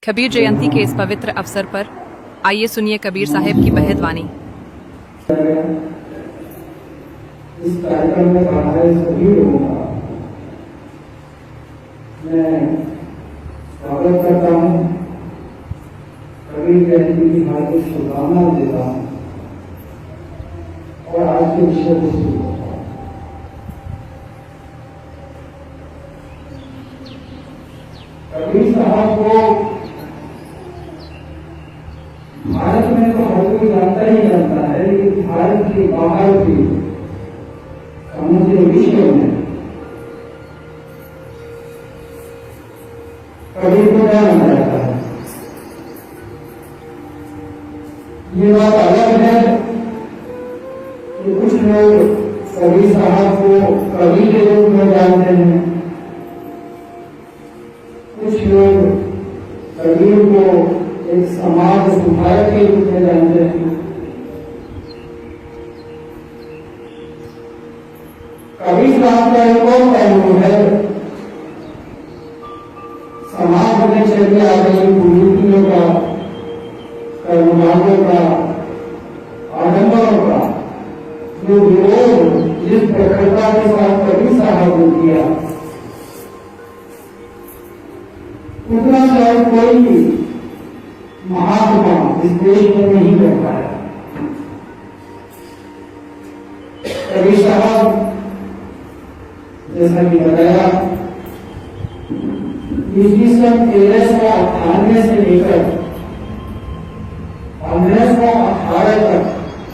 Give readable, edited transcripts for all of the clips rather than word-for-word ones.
कबीर जयंती के इस पवित्र अवसर पर आइए सुनिए कबीर साहिब की बेहद वाणी। इस कार्यक्रम में हमारे सभी लोगों का मैं स्वागत करता हूँ। कबीर जयंती की हार्दिक शुभकामनाएं देता हूँ और आज के विषय को शुरू करता हूँ। कबीर साहब को भारत में तो हर कोई जानता ही जानता है, लेकिन भारत के बाहर भी समूचे विश्व में कबीर को जाना जाता है। ये बात अलग है कि कुछ लोग कबीर साहब को कवि के रूप में जानते हैं, कुछ लोग कबीर को एक समाज सुधारक के रूप में जानते हैं। कबीर साहब का एक और पहलू है, समाज में चली आ रही कुरीतियों का, कर्मकांडों का, आडंबरों का जो विरोध जिस प्रखरता के साथ कबीर साहब ने किया, उतना शायद कोई महात्मा इस देश में नहीं कर पाया। कबीर साहब जैसा कि बताया, ईस्वी सन 1398 से लेकर 1518 तक,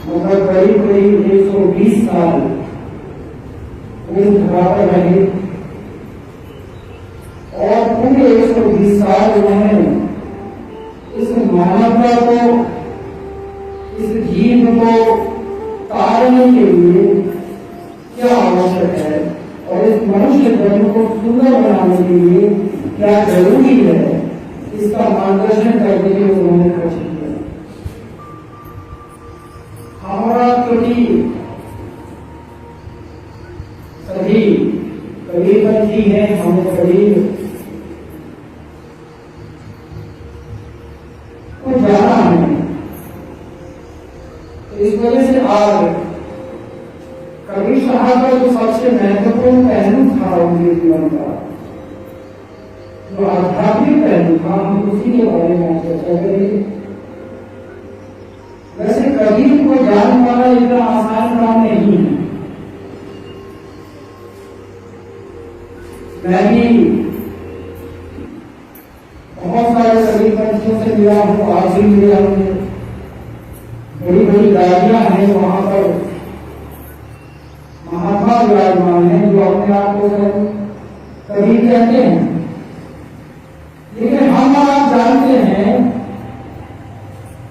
मतलब करीब करीब 120 साल इस धरा पर रहे और पूरे 120 साल उन्होंने इस मानवता को, इस जीव को तारने के लिए क्या आवश्यक है और इस मनुष्य जन्म को सुंदर बनाने के लिए क्या जरूरी है, इसका मार्गदर्शन करने के लिए उन्होंने खर्च किया। हमारा क्योंकि सभी कबीरपंथी हैं, हमें कबीर को जाना है, इस वजह से आज कबीर साहब का जो सबसे महत्वपूर्ण पहलू था उनके जीवन का, जो आध्यात्मिक पहलू था, हम उसी के बारे में चर्चा करेंगे। वैसे कबीर को जान पाना इतना आसान काम नहीं है। मैं भी बहुत सारे कबीर पंथियों से मिला हूँ, आज भी मिला हूँ। बड़ी बड़ी गाड़ियां हैं वहां पर, महात्मा विराजमान है जो अपने आप को कबीर कहते हैं, लेकिन हम आप जानते हैं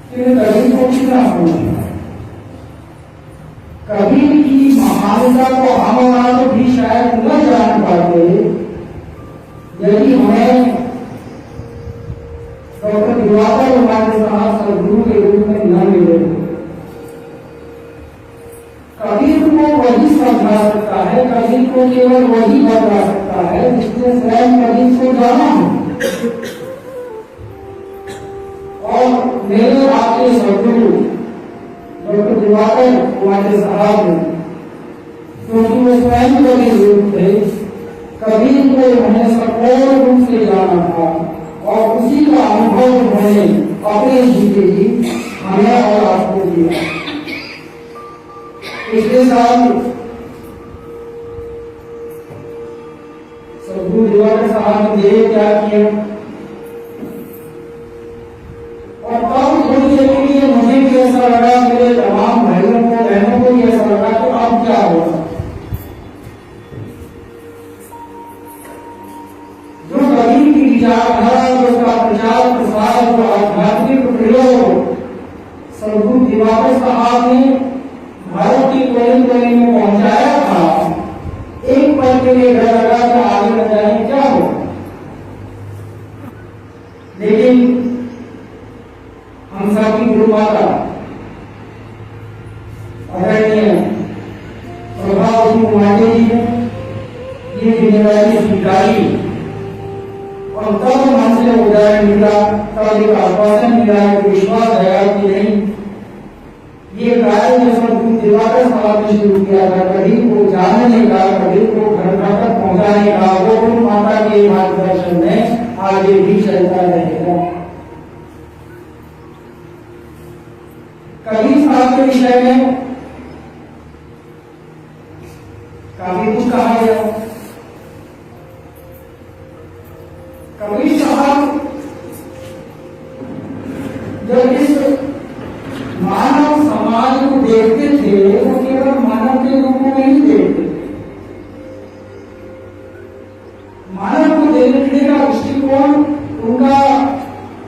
कि कबीर को कितना समझना है। कबीर की महानता को हम आप भी शायद न जान पाते यदि हमें डॉक्टर दिवाकर हमारे साथ सदगुरु के रूप में न मिले। कबीर को वही समझा सकता है, कबीर को केवल वही बता सकता है जिसने स्वयं कबीर को जाना हो। और मेरे आपके सदगुरु डॉक्टर दिवाकर हमारे साहब ने, क्योंकि वो स्वयं कबीर रूप थे, कबीर को उन्हें सपूर्ण रूप से जाना था और उसी का अनुभव उन्होंने अपने जीवन हमें और आपको दिया। पिछले साल सदगुरु दिवाकर साहब ने देव क्या किया और तब थोड़ी देर के लिए मुझे भी ऐसा लगा, मेरे तमाम भाइयों को बहनों को भी ऐसा लगा कि अब क्या होगा। जो कबीर की विचारधारा, उसका प्रचार प्रसार, जो आध्यात्मिक प्रयोग सदगुरु दिवाकर साहब ने भारत की कोने कोने में पहुंचाया था, एक पल के लिए डर लगा कि आगे न जाने क्या हो। लेकिन हम सबकी गुरु माता आदरणीय प्रभावती कुमारी जी ने ये जिम्मेदारी स्वीकारी और तब मन से उदाहरण मिला, तब एक आश्वासन मिला, एक विश्वास आया कि नहीं, ये कार्य जो सब दिवाकर साहब ने शुरू किया था, कभी को जानने का, कभी को घर तक पहुंचाने का, वो माता के मार्गदर्शन में आगे भी चलता रहेगा। कबीर साहब के विषय में काफी कुछ कहा गया। कबीर साहब जब इस मानव समाज को देखते थे, वो केवल मानव के रूप में नहीं देखते थे। मानव को देखने का दृष्टिकोण उनका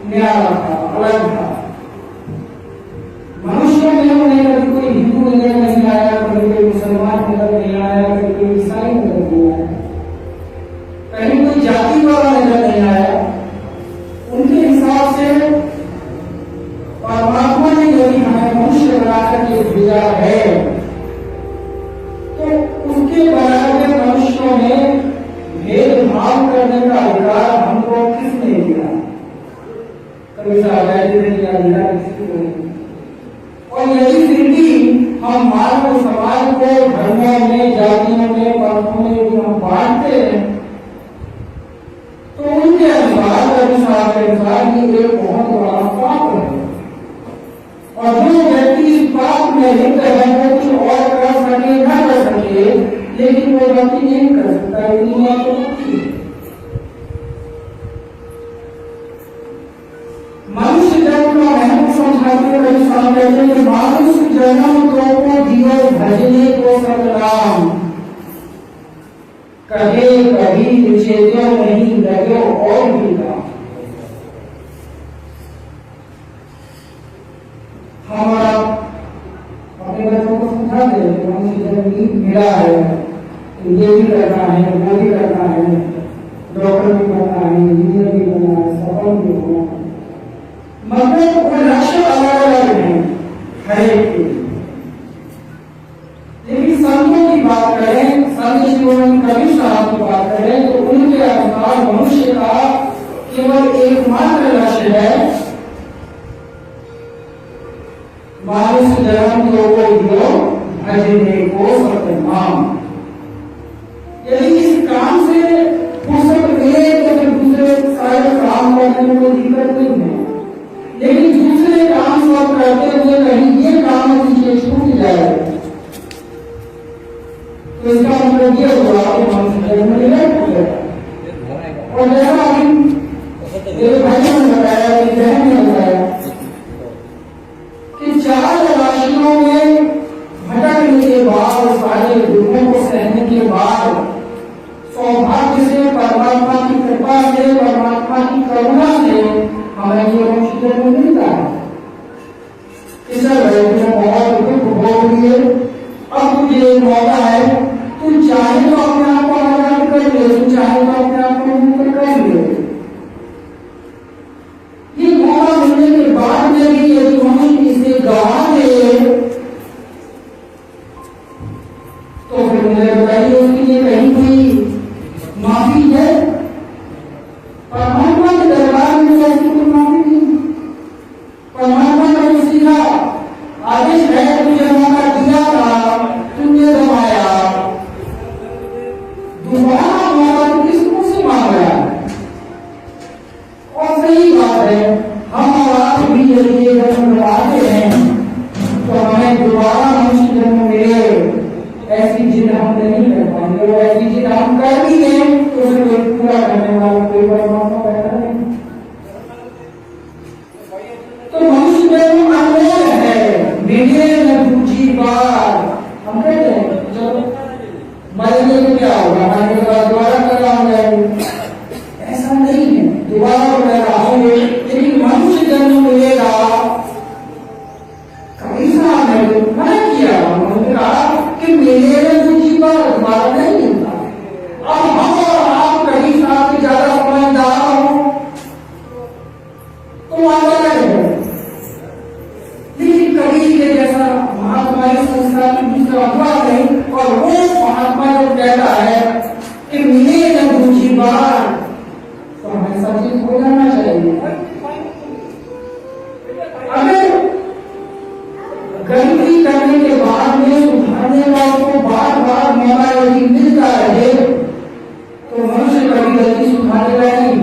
न्यारा था, अलग था। मनुष्य में उन्हें कभी कोई हिंदू नजर नहीं आया, कभी कोई मुसलमान नजर नहीं आया, कभी कोई ईसाई नजर नहीं आया, कहीं कोई जाति वाला नजर नहीं आया। उनके हिसाब से परमात्मा ने यदि हमें मनुष्य बनाकर के भेजा है, तो उसके बनाए हुए मनुष्यों में भेदभाव करने का अधिकार हमको किसने दिया? कभी आजादी ने दिया, किसी को नहीं। और यदि फिर भी हम मानव समाज को धर्मों में, जातियों में, पंथों में यदि हम बांटते हैं, तो उनके अनुसार ये एक बहुत बड़ा पाप है। और जो व्यक्ति इस पाप में लिप्त है, वो कुछ और कर सके न कर सके, लेकिन वो व्यक्ति नहीं कर सकता। मनुष्य जन्म का महत्व समझाते हुए कहते हैं कि मनुष्य जन्म को दियो भजने को सतनाम, कहे कभी निषेधो नहीं लगे और भी काम। हमारा अपने बच्चों को समझा दे कि मनुष्य जन्म मिला है, ये भी करना है, वो भी करना है, डॉक्टर भी बनना है, इंजीनियर भी बनना है, सफल भी होना है, मगर वो लक्ष्य अलग अलग है हर एक के। लेकिन संतों की बात करें, संत शिरोमणि कबीर साहब की बात करें, तो उनके अनुसार मनुष्य का केवल एकमात्र लक्ष्य है मनुष्य जन्म को दियो भजने को सतनाम। यदि इस काम से फुर्सत मिले तो फिर दूसरे सारे काम करने में कोई दिक्कत नहीं है, लेकिन दूसरे काम सब करते हुए कहीं ये काम पीछे छूट जाए तो इसका मतलब ये हुआ कि मनुष्य जन्म मिलेगा। और जैसा अभी मेरे भाइयों ने बताया, बहन ने बताया कि 4 राशियों में भटकने के बाद, सारे दुखों को सहने के बाद, सौभाग्य से, परमात्मा की कृपा से, परमात्मा की करुणा से हमें ये मनुष्य जन्म मिलता है। इस बहुत दुख भोग लिए, अब तुझे मौका है, तू चाहे तो अपने आप को आजाद कर ले, तू चाहे तो अपने आप को मुक्त कर ले। ये मौका मिलने के बाद में भी यदि मनुष्य इसे गवा दे तो फिर मुझे बताइए उसके लिए कहीं कोई माफी है? परमात्मा के दरबार में ऐसी कोई माफी नहीं। परमात्मा ने सीधा आदेश है, तुझे मौका दिया था, तुमने गवाया, दोबारा मौका तो किसको से मांग रहा है? और सही बात है, हम और आप भी यदि ये जन्म लगाते हैं तो हमें दोबारा मनुष्य जन्म मिले, ऐसी जिद हम नहीं कर पाएंगे। और ऐसी जिद हम कर भी लें तो उसे कोई पूरा करने वाला कोई परमात्मा बैठा नहीं। तो मनुष्य जन्म अनमोल है, मिले न दूसरी बार। हम कहते हैं चलो मरेंगे तो क्या होगा, मरने के बाद दोबारा करना हो जाएगा, ऐसा नहीं है, दोबारा पैदा होंगे, लेकिन मनुष्य जन्म मिलेगा। कबीर साहब ने तो मना किया, उन्होंने कहा कि मिलेगा दूसरी बार, दोबारा नहीं मिलता। अब हम और आप कबीर साहब से ज्यादा समझदार हो तो आगे है, लेकिन कबीर के जैसा महात्मा इस संसार की दूसरा हुआ नहीं। और वो महात्मा जो कहता है कि मिलेगा दूसरी बार, तो हमें अगर गलती करने के बाद में सुधारने वालों को बार बार मौका यदि मिलता रहे तो मनुष्य कभी गलती सुधारेगा नहीं।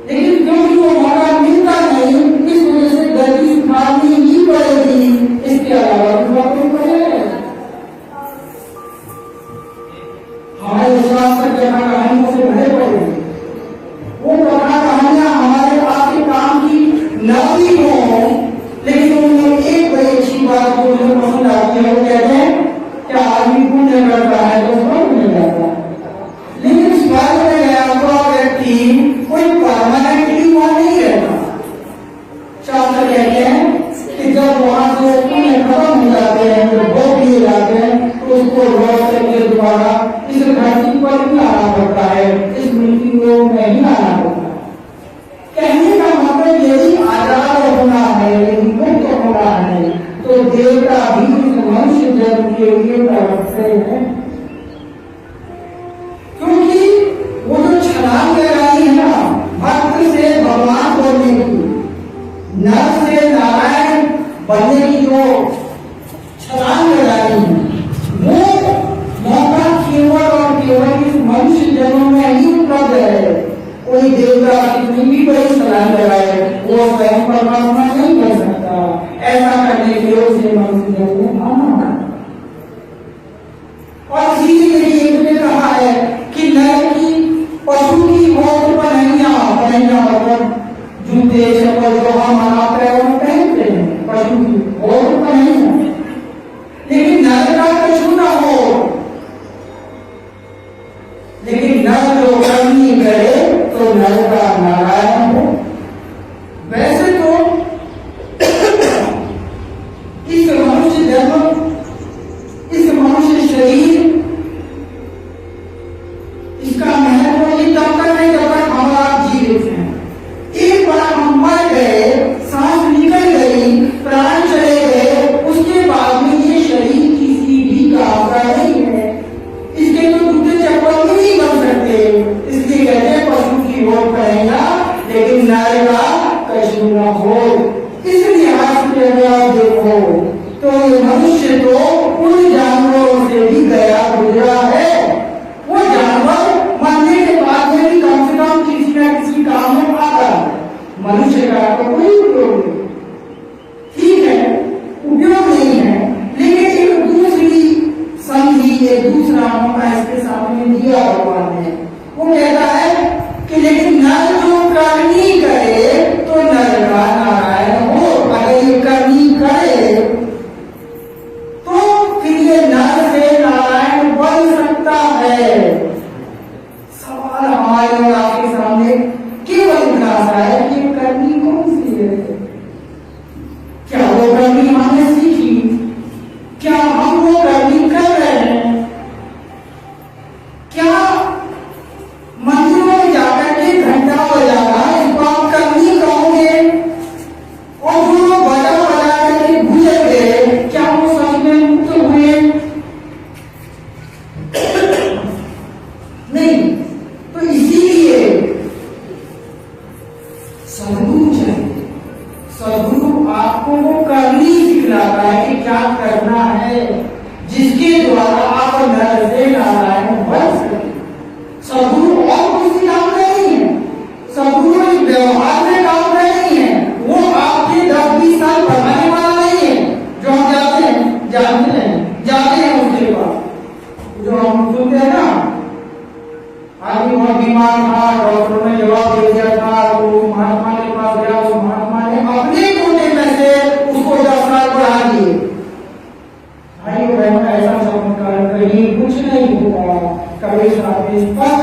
लेकिन क्योंकि वो मौका मिलता नहीं, इस वजह से गलती सुधारनी ही पड़ेगी, इसके अलावा दूसरा कोई पड़ेगा। हमारे विश्वास पर कथा कहानियों से भरे पड़े, वो कथा कहानियां हमारे आपके काम की न भी हो, लेकिन उनमें एक बड़ी अच्छी बात जो मुझे पसंद आती है, वो कहते हैं क्या आदमी पुण्य करता है तो स्वर्ग मिल जाता है, लेकिन स्वर्ग में गया हुआ व्यक्ति कोई परमानेंटली वहां नहीं रहता। शास्त्र कहते हैं कि जब वहां से पुण्य खत्म हो जाते हैं, जब भोग दिए जाते हैं, तो उसको लौट करके दोबारा इस धरती पर ही आना पड़ता है, इस मृत्यु में ही आना पड़ता है। कहने का मतलब यदि आजाद होना है, यदि मुक्त होना है, तो देवता भी इस मनुष्य जन्म के लिए प्रवर्तते हैं। क्योंकि वो जो छलांग लगाई है ना भक्त से भगवान बनने की, नर से नारायण बनने की जो छलांग लगाई है, वो मौका केवल और केवल इस मनुष्य जन्म में ही उपलब्ध है। कोई देवता कितनी भी बड़ी छलांग लगाए, वो स्वयं परमात्मा नहीं कर सकता। ऐसा करने के लिए उसे मनुष्य जन्म में आना है। और इसीलिए ने कहा है कि नर की पशु की मौत पहनिया मतलब जूते चप्पल जो हम मनाते हैं वो पहनते हैं, पशु की मौत पहनिया, लेकिन नर का कछु ना हो। लेकिन नर जो कर्मी करे तो नर का नारायण हो। वैसे तो इस मनुष्य जन्म, इस मनुष्य शरीर, इसका महत्व ये तब तक नहीं जब तक हम आप जीवित हैं। एक बार हम मर गए, सांस निकल गई, प्राण चले गए, उसके बाद में ये शरीर किसी भी काम का नहीं है। इसके तो जूते चप्पल नहीं बन सकते, इसलिए कहते हैं पशु की हो पहना, लेकिन नर का कछु न हो। इसलिए आज के अगर आप देखो तो मनुष्य तो उन जानवरों से भी गया गुजरा है। वो जानवर मरने के बाद में भी कम से कम किसी न किसी काम में आता है, मनुष्य का तो कोई उपयोग नहीं। ठीक है, उपयोग नहीं है, लेकिन एक दूसरी संधि, एक दूसरा मौका इसके सामने दिया भगवान ने। वो कहता है कि लेकिन नर जो करनी करे तो नर का नारायण हो। अगर ये करनी करे तो फिर ये नर से नारायण बन सकता है। सवाल हमारे और आपके सामने केवल इतना सा है कि करनी कौन सी है? क्या वो करनी हमने सीखी? क्या हम वो करनी कर रहे हैं? क्या मंदिरों में जाकर के घंटा बजाना इसको आप करनी कहोगे? और जो लोग बजा बजा करके गुजर गए, क्या वो सच में मुक्त हुए? नहीं। तो इसीलिए सदगुरु चाहिए। सदगुरु आपको वो करनी सिखलाता है कि क्या करना है, जिसके द्वारा आप नर से नारायण बन सके। सदगुरु और किसी काम का नहीं है, सदगुरु इस व्यवहार में काम का नहीं है, वो आपके 10-20 साल बढ़ाने वाला नहीं है। जो हम जाते हैं जाते हैं उसके बाद जो हम सुनते हैं ना, आदमी बहुत बीमार था, डॉक्टर ने जवाब दे दिया था, वो महात्मा के पास गया, वो महात्मा ने अपने कोटे में से उसको 10 साल बढ़ा दिए। भाई बहन ऐसा चमत्कार कहीं कुछ नहीं होता। कभी साथ में स्पष्ट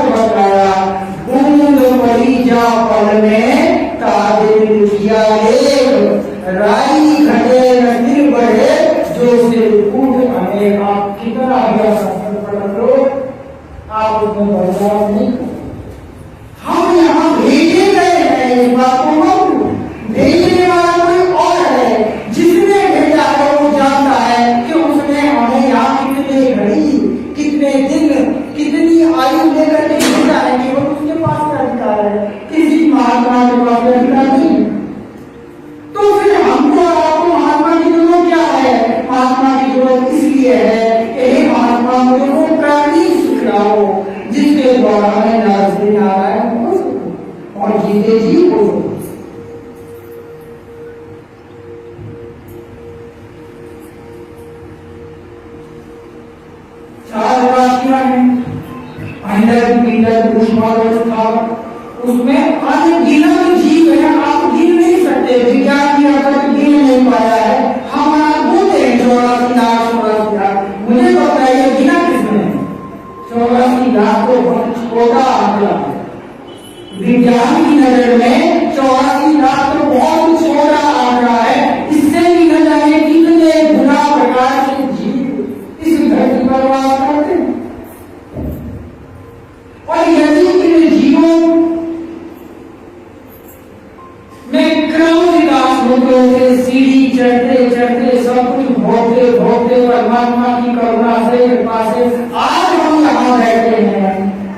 गंधक पीतक ऊष्मा उसमें अनगिनत जीव है, आप गिन नहीं सकते। विज्ञान की अगर गिन नहीं पाया है, हम बोलते हैं 84 लाख। मुझे बताइए गिना किसने? 84 लाख तो बहुत छोटा आंकड़ा है। विज्ञान की नजर में 84 लाख तो बहुत छोटा आंकड़ा है। इससे भी न जाने कितने गुना प्रकार के जीव इस धरती पर वास करते हैं। और यदि इन जीवों में क्रम विकास होते होते सीढ़ी चढ़ते चढ़ते सब कुछ भोगते भोगते परमात्मा की करुणा से कृपा से आज हम यहाँ बैठे हैं,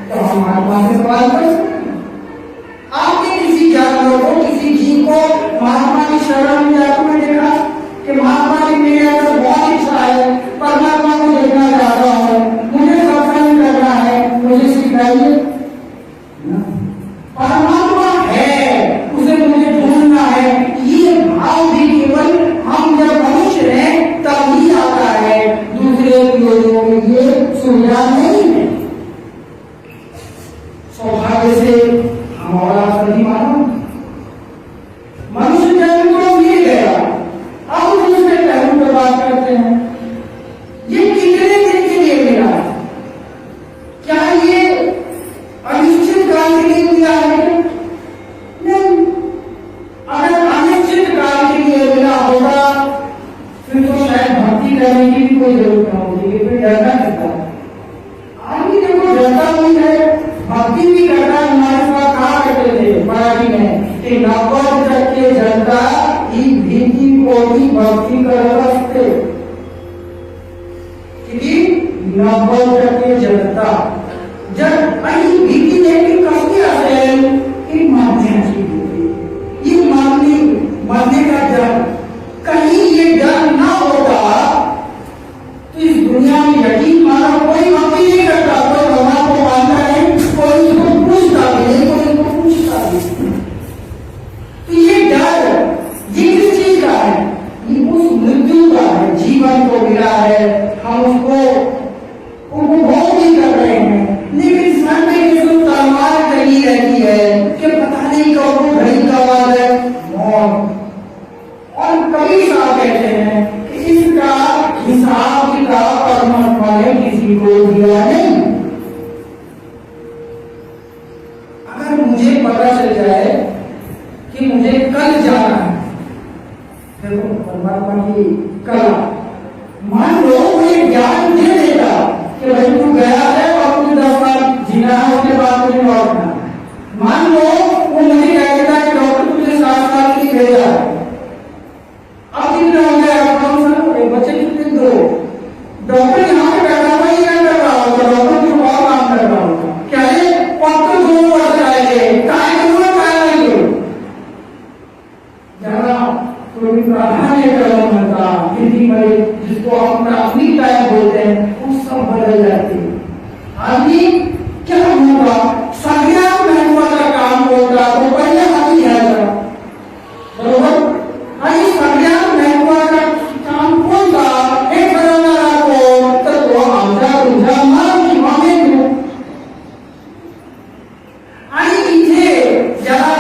तो हम महात्मा से सवाल कर सकते हैं। आपने किसी जानवर को, किसी जीव को महात्मा की शरण में जाकर में देखा कि महात्मा की मेरे अंदर बहुत इच्छा है, परमात्मा को देखना चाहता हूँ, मुझे सत्संग करना है, मुझे सिखाइए। परमात्मा है, उसे मुझे ढूंढना है, ये भाव भी केवल हम जब मनुष्य हैं तब ही आता है। दूसरे योनियों में ये सुविधा नहीं है। सौभाग्य से हमारा सभी मानव मनुष्य जन्म को मिल गया, अब दूसरे पहलू पर बात करते हैं। ये कितने दिन के लिए मिला? क्या ये अनिश्चित काल के लिए मिला है? नहीं। अगर अनिश्चित काल के लिए मिला होगा फिर तो शायद भक्ति करने की भी कोई जरूरत न होती, फिर डरना कितना है। आदमी देखो डरता नहीं है, भक्ति भी करता है। हमारे साथ कहा करते थे मराठी में कि 90% जनता ही भीति को ही भक्ति कर सकते, क्योंकि 90% जनता जब अही भीति लेकिन कभी असेल की मान्याची भीति, ये मानने का डर, कहीं ये डर ना होता तो इस दुनिया में यकीन मानो कोई भक्ति नहीं करता, कोई भगवान को मानता नहीं, कोई उसको पूछता भी नहीं, कोई उसको पूछता भी नहीं। तो ये डर ये किस चीज का है? ये उस मृत्यु का है। जीवन को मिला है, हम उसको उपभोग भी कर रहे हैं, लेकिन मन में ये जो तलवार लगी रहती है कि पता नहीं कब वो घड़ी कब आ जाए मौत। और कई साहब कहते हैं कि इसका हिसाब किताब परमात्मा ने किसी को दिया नहीं। अगर मुझे पता चल जाए कि मुझे कल जाना है, देखो परमात्मा की कला, मान लो मुझे ज्ञान दे देगा कि भाई तू गया है और तुझे 10 साल जीना है, उसके बाद तुझे लौटना है। मान लो वो मुझे कह देता है कि डॉक्टर तुझे 7 साल के लिए भेजा है, अब कितना हो गया? 5 साल, बच्चे कितने? 2। डॉक्टर यहाँ पे बैठा हुआ ही कर रहा होगा, डॉक्टर कुछ और काम कर रहा होगा। क्या है? पक्का 2 वर्ष आएंगे, काय करूँगा काय नहीं करूँ। जरा कोई प्राधान्य क्रम होता, हिंदी में जिसको हम प्राथमिक टाइम बोलते हैं, वो सब बदल जाती है। आदमी क्या होगा? संज्ञान महत्व का काम होगा तो पहले हम ही आएगा, बरोबर? आई संज्ञान महत्व का काम कौन सा? एक बदलना को तो आमचा तुझा मन की मांगे क्यों? आई इसे जरा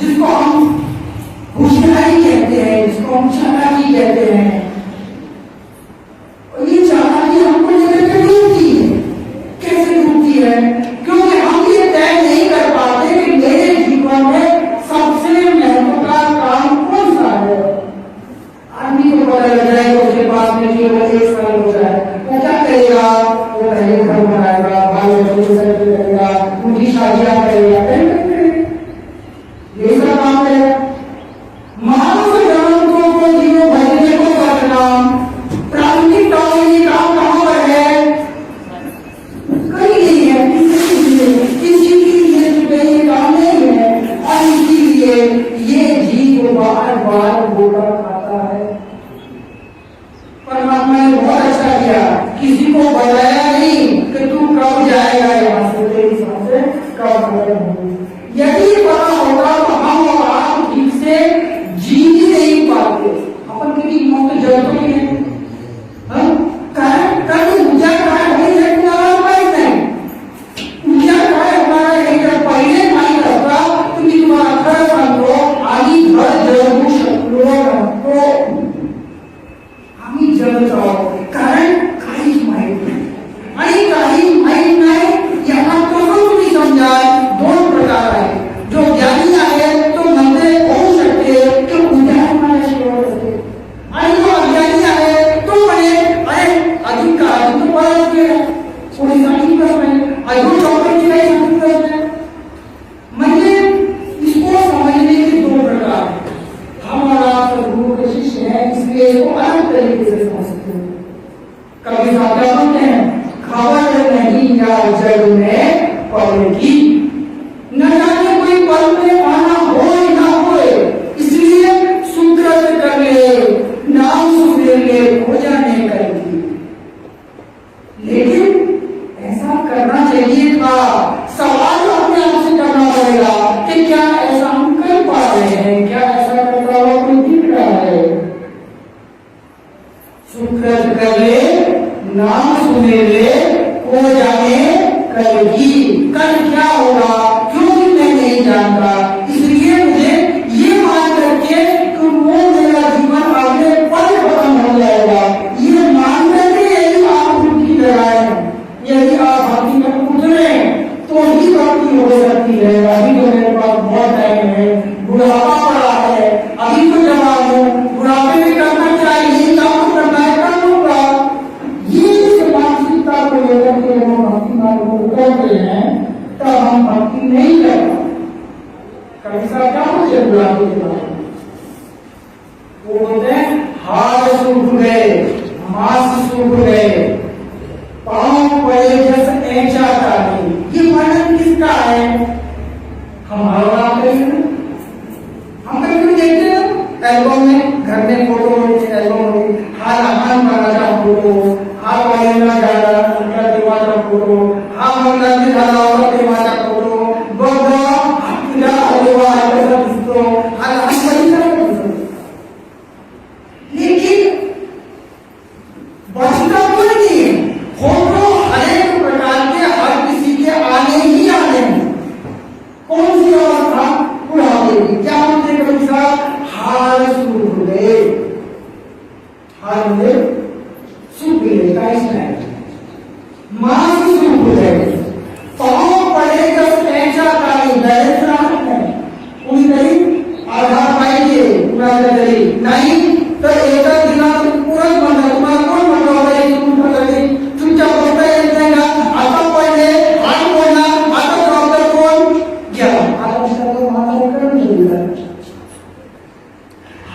जिसको हम होशियारी कहते हैं, जिसको हम चालाकी कहते हैं, और ये चालाकी हमको लेकर के डूबती है। कैसे डूबती है? क्योंकि हम ये तय नहीं कर पाते कि मेरे जीवन में सबसे महत्व का काम कौन सा है। आदमी को पता लग जाए उसके पास में केवल 1 साल हो जाए, वो क्या करेगा? वो पहले घर बनाएगा, बाल बच्चों से करेगा, उनकी शादियां करेगा, ये सब काम करेगा। मानव जन्म को जीवो भजने को परिणाम प्राथमिक काम कहाँ पर है? कहीं नहीं है, किसी के लिए काम नहीं है। और इसीलिए ये जीव बार बार धोखा खाता है। परमात्मा ने बहुत अच्छा किया, किसी को बताया नहीं कि तू कब जाएगा यहाँ से, तेरे हिसाब से कब होगा। यदि पता होगा तो हम और आप ठीक से जी ही नहीं पाते। अपन कितनी मौत जरूरत नहीं है, ऊर्जा इसको अलग तरीके से समझते हैं। कभी साहब बोलते हैं खबर नहीं या जग में पड़ेगी, न जाने कोई पल में आना हो ना हो, इसलिए सुकृत कर ले, नाम सुधर ले, हो जाने करेगी। लेकिन ऐसा करना चाहिए था। सवाल अपने आप से करना पड़ेगा कि क्या ऐसा हम कर पा रहे हैं, क्या ऐसा करता हुआ कोई दिख रहा है। सुकृत कर ले, नाम सुने ले, हो जाने करेगी। कल क्या होगा क्योंकि मैं नहीं जानता, इसलिए मुझे ये मान करके कि वो मेरा जीवन अगले पल खत्म हो जाएगा, ये मान करके यदि आप उनकी लगाए, यदि आप भक्ति में उतरे तो ही भक्ति हो सकती है। अभी तो मेरे पास बहुत टाइम है, बुढ़ापा पड़ा है, अभी तो जवान हूँ, बुढ़ापे में करना चाहिए, काम करना है, कर लूंगा। ये मानसिकता को लेकर के हम भक्ति मार्ग को उतरते हैं, तब हम भक्ति नहीं कर पाते। कभी साहब क्या मुझे बुढ़ापे के बारे में वो बोलते हैं हाथ सूख गए, मांस सूख गए, पांव पड़े जैसे ऐंचा काटी। ये वर्णन किसका है? हमारा हम कभी देखते हैं एल्बम में, घर में फोटो एल्बम होगी, हाँ रामायण महाराजा फोटो, हाँ वालेला जारा उनका देवाचा फोटो, हाँ मंगल झाला होगा देवाचा फोटो, बघा तुझा देवा कसा दिसतो, हा लहानपणी दिसतो। लेकिन बचता कोई नहीं है, फोटो अनेक प्रकार के हर किसी के आने ही आने हैं। कौन सी अवस्था बुढ़ापे की? क्या होते कभी साहब हार सूख गए, हार में सूख गए, मांस सूख गए, पांव पड़े जब ऐसा काली दरिद्रा है, पूरी नहीं आधार पाएंगे पूरा नहीं तो एक दिना पूरा बंद तुम्हारा कौन बंद हो गई, तुम पकड़े चुपचाप होता है ना, आता पढ़े हाथ बोलना, आता डॉक्टर कौन गया, आता उसका तो माता कर नहीं मिला।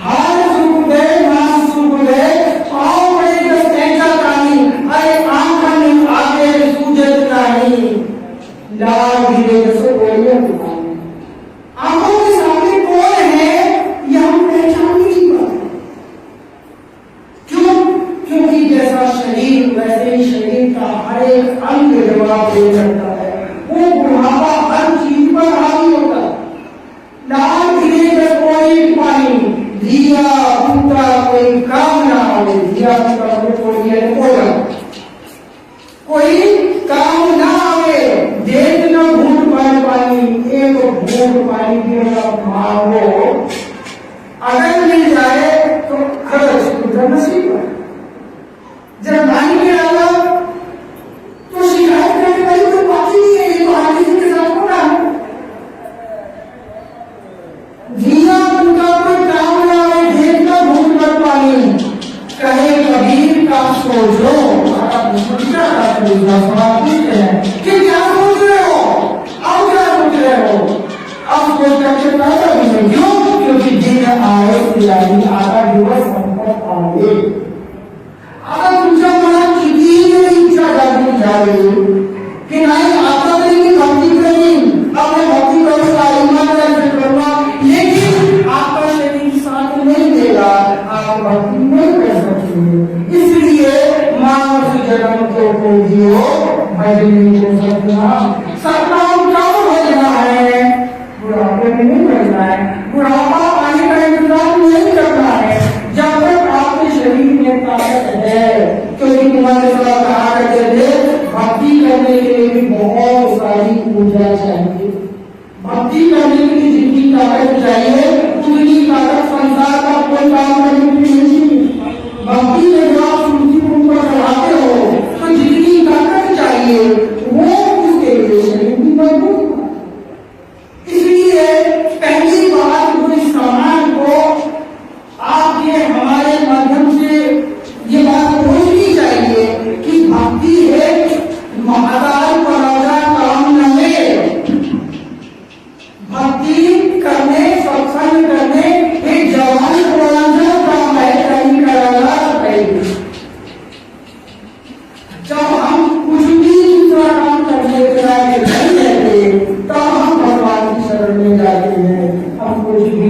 हाथ सूख गए, मांस सूख गए, पांव पड़े जब ऐसा काली, अरे आंख में आगे सूझत नहीं, लाल गिरे जैसे बोलिए आंखों के सामने कौन है ये हम पहचान नहीं पाते। क्यों? क्योंकि जैसा शरीर वैसे ही शरीर का हर एक अंग जवाब दे सकता है। वो बुढ़ापा हर चीज पर हावी होता है। लाल गिरे जब कोई पानी, दिया पूता कोई काम ना आवे, दिया पूता कोई काम ना आवे, देख न घूट पानी, एक घूट पानी पिएगा मांगो, अगर मिल जाए तो खर्च उधर नसीब है। जब पानी में डाला तो शिकायत करने वाली कोई बात ही नहीं है, ये तो हर किसी के साथ हो रहा है। दिया उनका कोई काम ना आए, देख न घूट पानी, कहे कबीर का सोचो, कि क्या सोच रहे हो, अब क्या सोच रहे हो, अब सोच करके पैसा भी नहीं, क्यों? क्योंकि दिन आए सिलाई आधा दिवस संकट आए, अगर तुमसे मना कितनी नहीं इच्छा जाती जा रही कि नहीं आता नहीं भक्ति करी, अब मैं भक्ति करूंगा, ईमानदारी से करूंगा, लेकिन आपका शरीर साथ नहीं देगा, आप भक्ति नहीं कर सकते। इसलिए मानव जन्म को जियो, भजनी को सपना कब भजना है, बुढ़ापे में नहीं भजना है, बुढ़ापा आने का इंतजार नहीं करना है, जब तक आपके शरीर में ताकत है। क्योंकि तुम्हारे साथ कहा करते थे भक्ति करने के लिए भी बहुत सारी ऊर्जा चाहिए, भक्ति करने के लिए जितनी ताकत चाहिए उतनी ताकत संसार का कोई काम करने के लिए नहीं। भक्ति में जो आप सूची पर चढ़ाते हो तो जितनी ताकत चाहिए वो उसके लिए शरीर की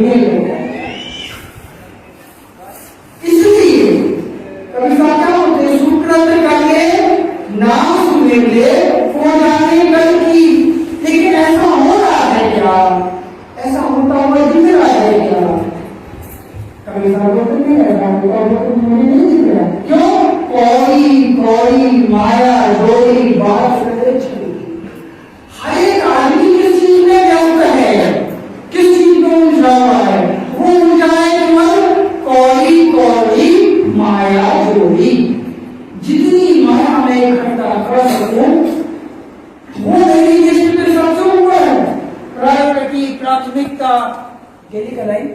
मिलने लगता है। इसलिए कभी क्या होते हैं, सुकृत करके नाम सुनेंगे वो जाने कल की। लेकिन ऐसा हो रहा है क्या? ऐसा होता हुआ दिख रहा है क्या? कभी बोलते नहीं ऐसा होता हुआ तो मुझे नहीं दिख रहा। क्यों? कौड़ी कौड़ी माया जोड़ी बात करे चली। हर एक आदमी किस चीज में व्यस्त है, किस चीज में उलझा हुआ है? वो उलझाए केवल कौड़ी कौड़ी माया जोड़ी। जितनी माया में इकट्ठा कर सकूं वो मेरी दृष्टि में सबसे ऊपर है। प्रायोरिटी, प्राथमिकता। गेली का लाइन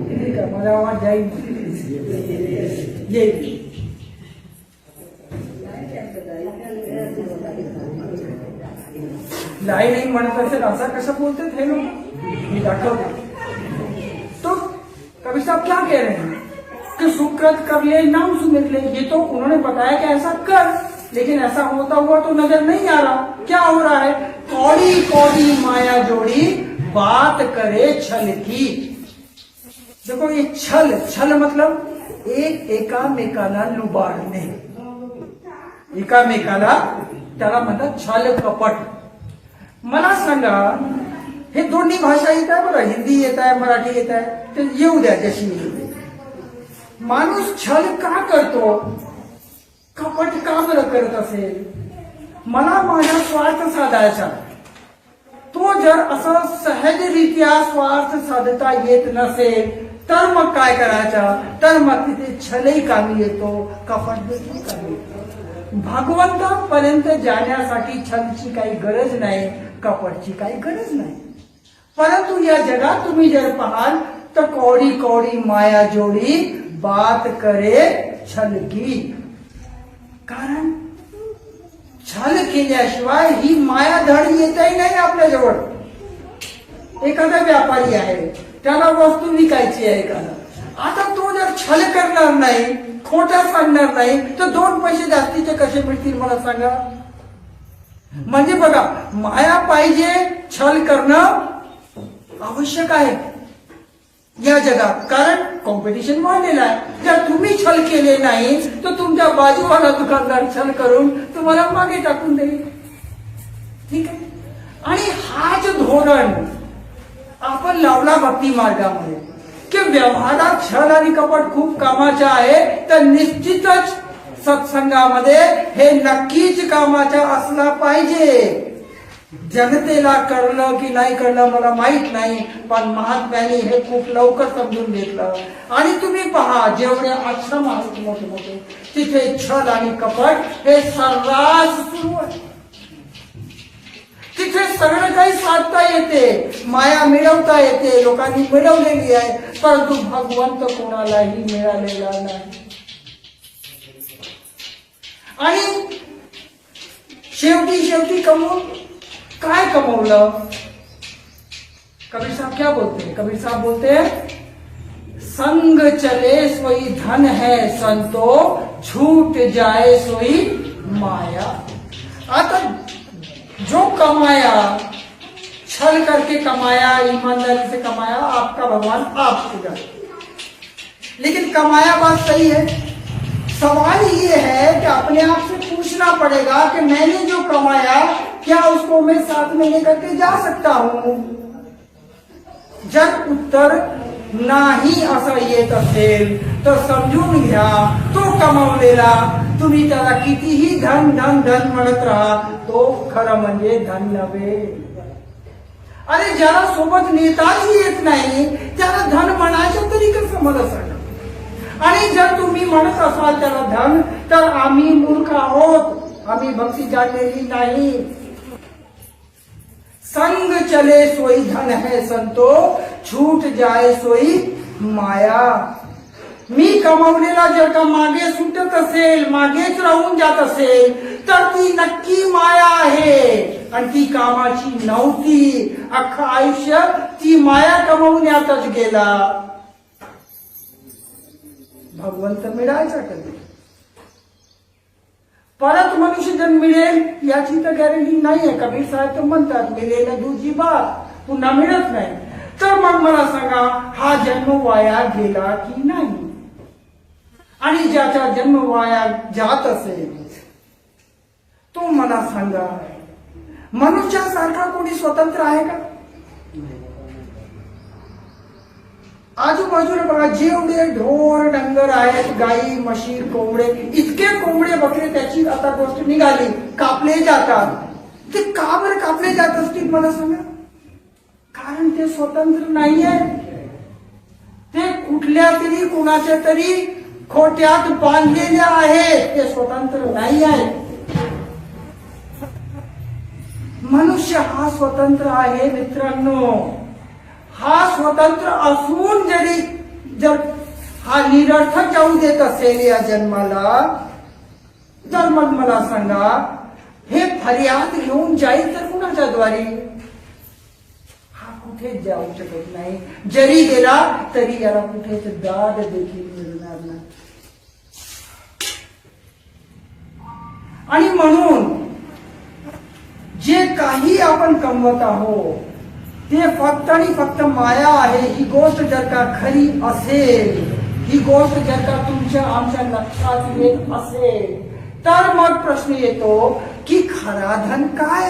गेली का मला आवाज जाएगी ये लाई नाही म्हणत असेल असा कसं बोलते थे लोग, मी दाखवते। तो कबीर साहब क्या कह रहे हैं कि सुकृत कर ले, नाम सुमिर ले। ये तो उन्होंने बताया कि ऐसा कर, लेकिन ऐसा होता हुआ तो नजर नहीं आ रहा। क्या हो रहा है? कौड़ी कौड़ी माया जोड़ी बात करे छल की। देखो ये छल, छल मतलब एक एकामेकाला लुबाडणे, एकामेकाला त्याला म्हणतात छल कपट। मला सांगा, हे दोन्ही भाषा येत आहे बरं, हिंदी येत आहे, मराठी येत आहे, ते येऊ द्या जशी येते। माणूस छल का करतो, कपट का बरं करत असेल? मला माझा स्वार्थ साधायचा, तो जर असं सहजरित्या स्वार्थ साधता येत नसेल तर मग काय करायचा? तर मग तिथे छलही कामी येतो, कपट देखील कामी येतो। भगवंतापर्यंत जाण्यासाठी छलची काही गरज नाही, कपटची काही गरज नाही। परंतु या जगात तुम्ही जर पाहाल तर कौड़ी कौड़ी माया जोड़ी बात करे छल की। कारण छल केल्याशिवाय ही माया धड येतही नाही आपल्याजवळ। एखादा व्यापारी आहे, त्याला वस्तू विकायची आहे एखादा, आता तो जर छल करणार नाही, खोटं सांगणार नाही, तर 2 पैसे जास्तीचे कसे मिळतील मला सांगा? म्हणजे बघा, माया पाहिजे, छल करणं आवश्यक आहे या जगात, कारण कॉम्पिटिशन वाढलेलं आहे। जर तुम्ही छल केले नाही तर तुमच्या बाजूवाला दुकानदार छल करून तुम्हाला मागे टाकून देईल। ठीक आहे? आणि हाच धोरण आपण लावला भक्ती मार्गामध्ये की व्यवहारात छल आणि कपट खूप कामाचे आहे, तर निश्चितच सत्संगामध्ये हे नक्कीच कामाचा असला पाहिजे। जनतेला कळलं की नाही कळलं मला माहित नाही, पण महात्म्यांनी हे खूप लवकर समजून घेतलं। आणि तुम्ही पहा, जेवढे आश्रम आहेत मोठे मोठे, तिथे छल आणि कपट हे सर्रास सुरू आहे। तिथे सगळं काही साधता येते, माया मिळवता येते, लोकांनी मिळवलेली आहे, परंतु भगवंत कोणालाही मिळालेला नाही। आणि शेवटी कमवून काय कमवलं? कबीर साहब क्या बोलते हैं? कबीर साहब बोलते हैं, संग चले सोई धन है संतो, छूट जाए सोई माया। आता जो कमाया, छल करके कमाया, ईमानदारी से कमाया, आपका भगवान आपको जाए, लेकिन कमाया बात सही है। सवाल ये है कि अपने आप से पूछना पड़ेगा कि मैंने जो कमाया क्या उसको मैं साथ में लेकर के जा सकता हूं? जर उत्तर नाही असं येत असेल तर समजून घ्या, तो कमावलेला तुम्ही त्याला कितीही धन धन धन म्हणत राहा, तो खरं म्हणजे धन नव्हे। अरे ज्याला सोबत नेताही येत नाही त्याला धन म्हणायचं तरी कसं मला सांगा? आणि जर तुम्ही म्हणत असाल त्याला धन, तर आम्ही मूर्ख आहोत, आम्ही भक्ती जाणलेली नाही। संग चले सोई धन है संतो, छूट जाए सोई माया। मी कमावलेला जर का मागे सुटत असेल, मागेच राहून जात असेल, तर ती नक्की माया आहे आणि ती कामाची नव्हती। अख्खं आयुष्य ती माया कमवण्यातच गेला। भगवंत मिळायचा कधी? परत मनुष्य जन्म मिळेल याची तर गॅरंटी नाही आहे। कबीर साहेब तर म्हणतात, मिळेल दूजी बात, पुन्हा मिळत नाही। तर मग मला सांगा, हा जन्म वाया गेला की नाही? आणि ज्याचा जन्म वाया जात असेल तो मला सांगा, मनुष्यासारखा कोणी स्वतंत्र आहे का? आजूबाजूला बघा, जेवढे ढोर डंगर आहेत, गाई म्हशी कोंबडे, इतके कोंबडे बकरे त्याची आता गोष्ट निघाली, कापले जातात. ते का बरं कापले जात असतील मला सांगा? कारण ते स्वतंत्र नाहीये. ते कुठल्या तरी कुणाच्या तरी खोट्यात बांधलेले आहेत. ते स्वतंत्र नाही आहेत. मनुष्य हा स्वतंत्र आहे मित्रांनो. हा स्वतंत्र असून जर हा निरर्थक जाऊ देत असेल या जन्माला, तर मग मला सांगा, हे फर्याद घेऊन जाईल तर कुणाच्या द्वारे? हा कुठेच जाऊ शकत नाही. जरी गेला तरी याला कुठेच दाद देखील मिळणार नाही. आणि म्हणून जे काही आपण कमवत आहोत ते फक्त आणि फक्त माया आहे. ही गोष्ट जर का खरी असेल, ही गोष्ट जर का तुमच्या आमच्या लक्षात येत असेल, तर मग प्रश्न येतो की खरा धन काय?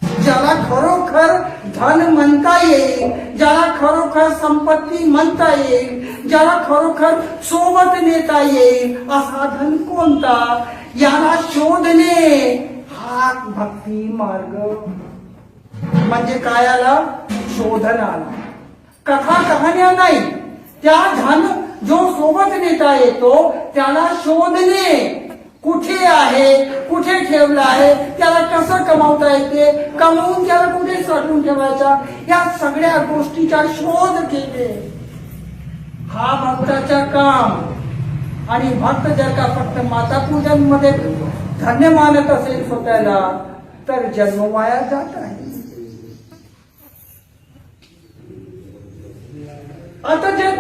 ज्याला खरोखर धन म्हणता येईल, ज्याला खरोखर संपत्ती म्हणता येईल, ज्याला खरोखर सोबत नेता येईल, असा धन कोणता? याला शोधणे हा भक्ती मार्ग. म्हणजे काय आला? शोधन आला. कथा कहाण्या नाही. त्या धन जो सोबत नेता येतो त्याला शोधणे. कुठे आहे, कुठे ठेवला आहे, त्याला कसं कमावता येते, कमवून त्याला कुठे साठवून ठेवायचा, या सगळ्या गोष्टीचा शोध घेणे हा भक्ताचा काम. आणि भक्त जर का फक्त माता पूजन मध्ये धन्य मानत असेल स्वतःला, तर जन्म वाया जात आहे. आता जर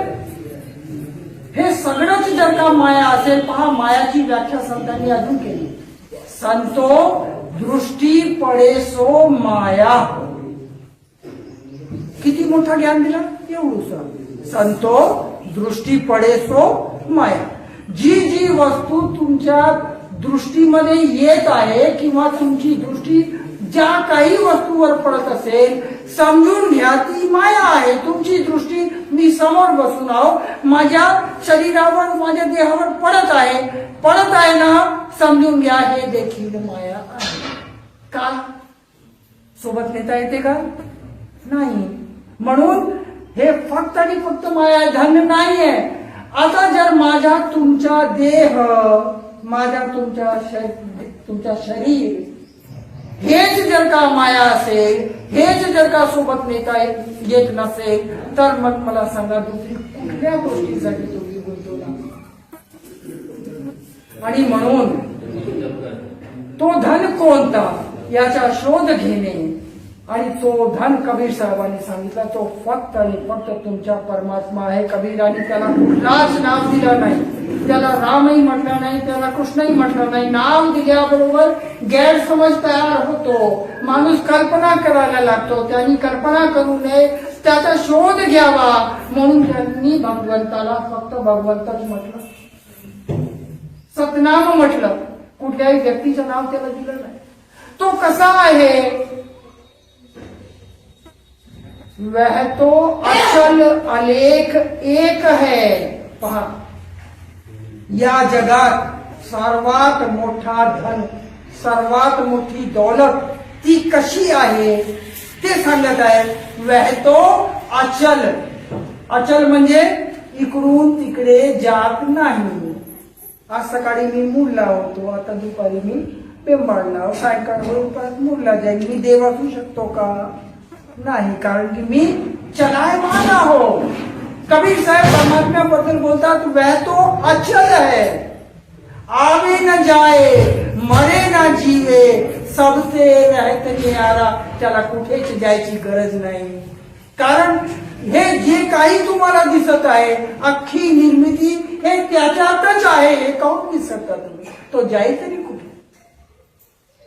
हे सगळंच जर का माया असेल, पहा मायाची व्याख्या संतांनी अजून केली. संतो दृष्टी पडे सो माया. किती मोठा ज्ञान दिला एवढूस. संतो दृष्टी पडे सो माया. जी जी वस्तू तुमच्या दृष्टीमध्ये येत आहे किंवा तुमची दृष्टी ज्या काही वस्तूवर पडत असेल, समजून घ्या ती माया आहे. तुमची दृष्टी मी समोर बसून आहो, माझ्या शरीरावर माझ्या देहावर पडत आहे ना, समजून घ्या हे देखील माया आहे. का? सोबत नेता येते का? नाही. म्हणून हे फक्त आणि फक्त माया, धन नाहीये. आता जर माझ्या तुमचा देह, माझ्या तुमच्या शरीर हेच जर का माया असेल, हेच जर का सोबत नेता येत नसेल, तर मग मला सांगा दुसरी कुठल्या गोष्टीसाठी तुम्ही गुंतवला? आणि म्हणून तो धन कोणता याचा शोध घेणे. आणि तो धन कबीर साहेबांनी सांगितला, तो फक्त आणि फक्त तुमच्या परमात्मा आहे. कबीरांनी त्याला कुठलाच नाव दिलं नाही. त्याला रामही म्हटलं नाही, त्याला कृष्णही म्हटलं नाही. नाव दिल्याबरोबर गैरसमज तयार होतो. माणूस कल्पना करायला लागतो. त्यांनी कल्पना करू नये, त्याचा शोध घ्यावा. म्हणून त्यांनी भगवंताला फक्त भगवंतच म्हटलं, सतनाम म्हटलं. कुठल्याही व्यक्तीचं नाव त्याला दिलं नाही. तो कसा आहे? वह तो अचल अलेख एक है. पहा, या जगात सर्वात मोठा धन, सर्वात मोठी दौलत ती कशी आहे ते सांगत आहे. वह तो अचल. अचल म्हणजे इकडून तिकडे जात नाही. आज सकाळी मी मूडला होतो, आता दुपारी मी पेंबाडला, सायंकाळवरून परत मूडला जाईल. मी देव असू शकतो का? नाही, कारण की मी चलायमान आहो. कबीर साहेब परमात्म्याबद्दल बोलतात, वह तो अचल है, आवे न जाए, मरे ना जीवे, सबसे रहत न्यारा. त्याला कुठेच जायची गरज नाही. कारण हे जे काही तुम्हाला दिसत आहे, अख्खी निर्मिती हे त्याच्यातच आहे. हे काऊन विसरता तुम्ही? तो जाईल तरी कुठे?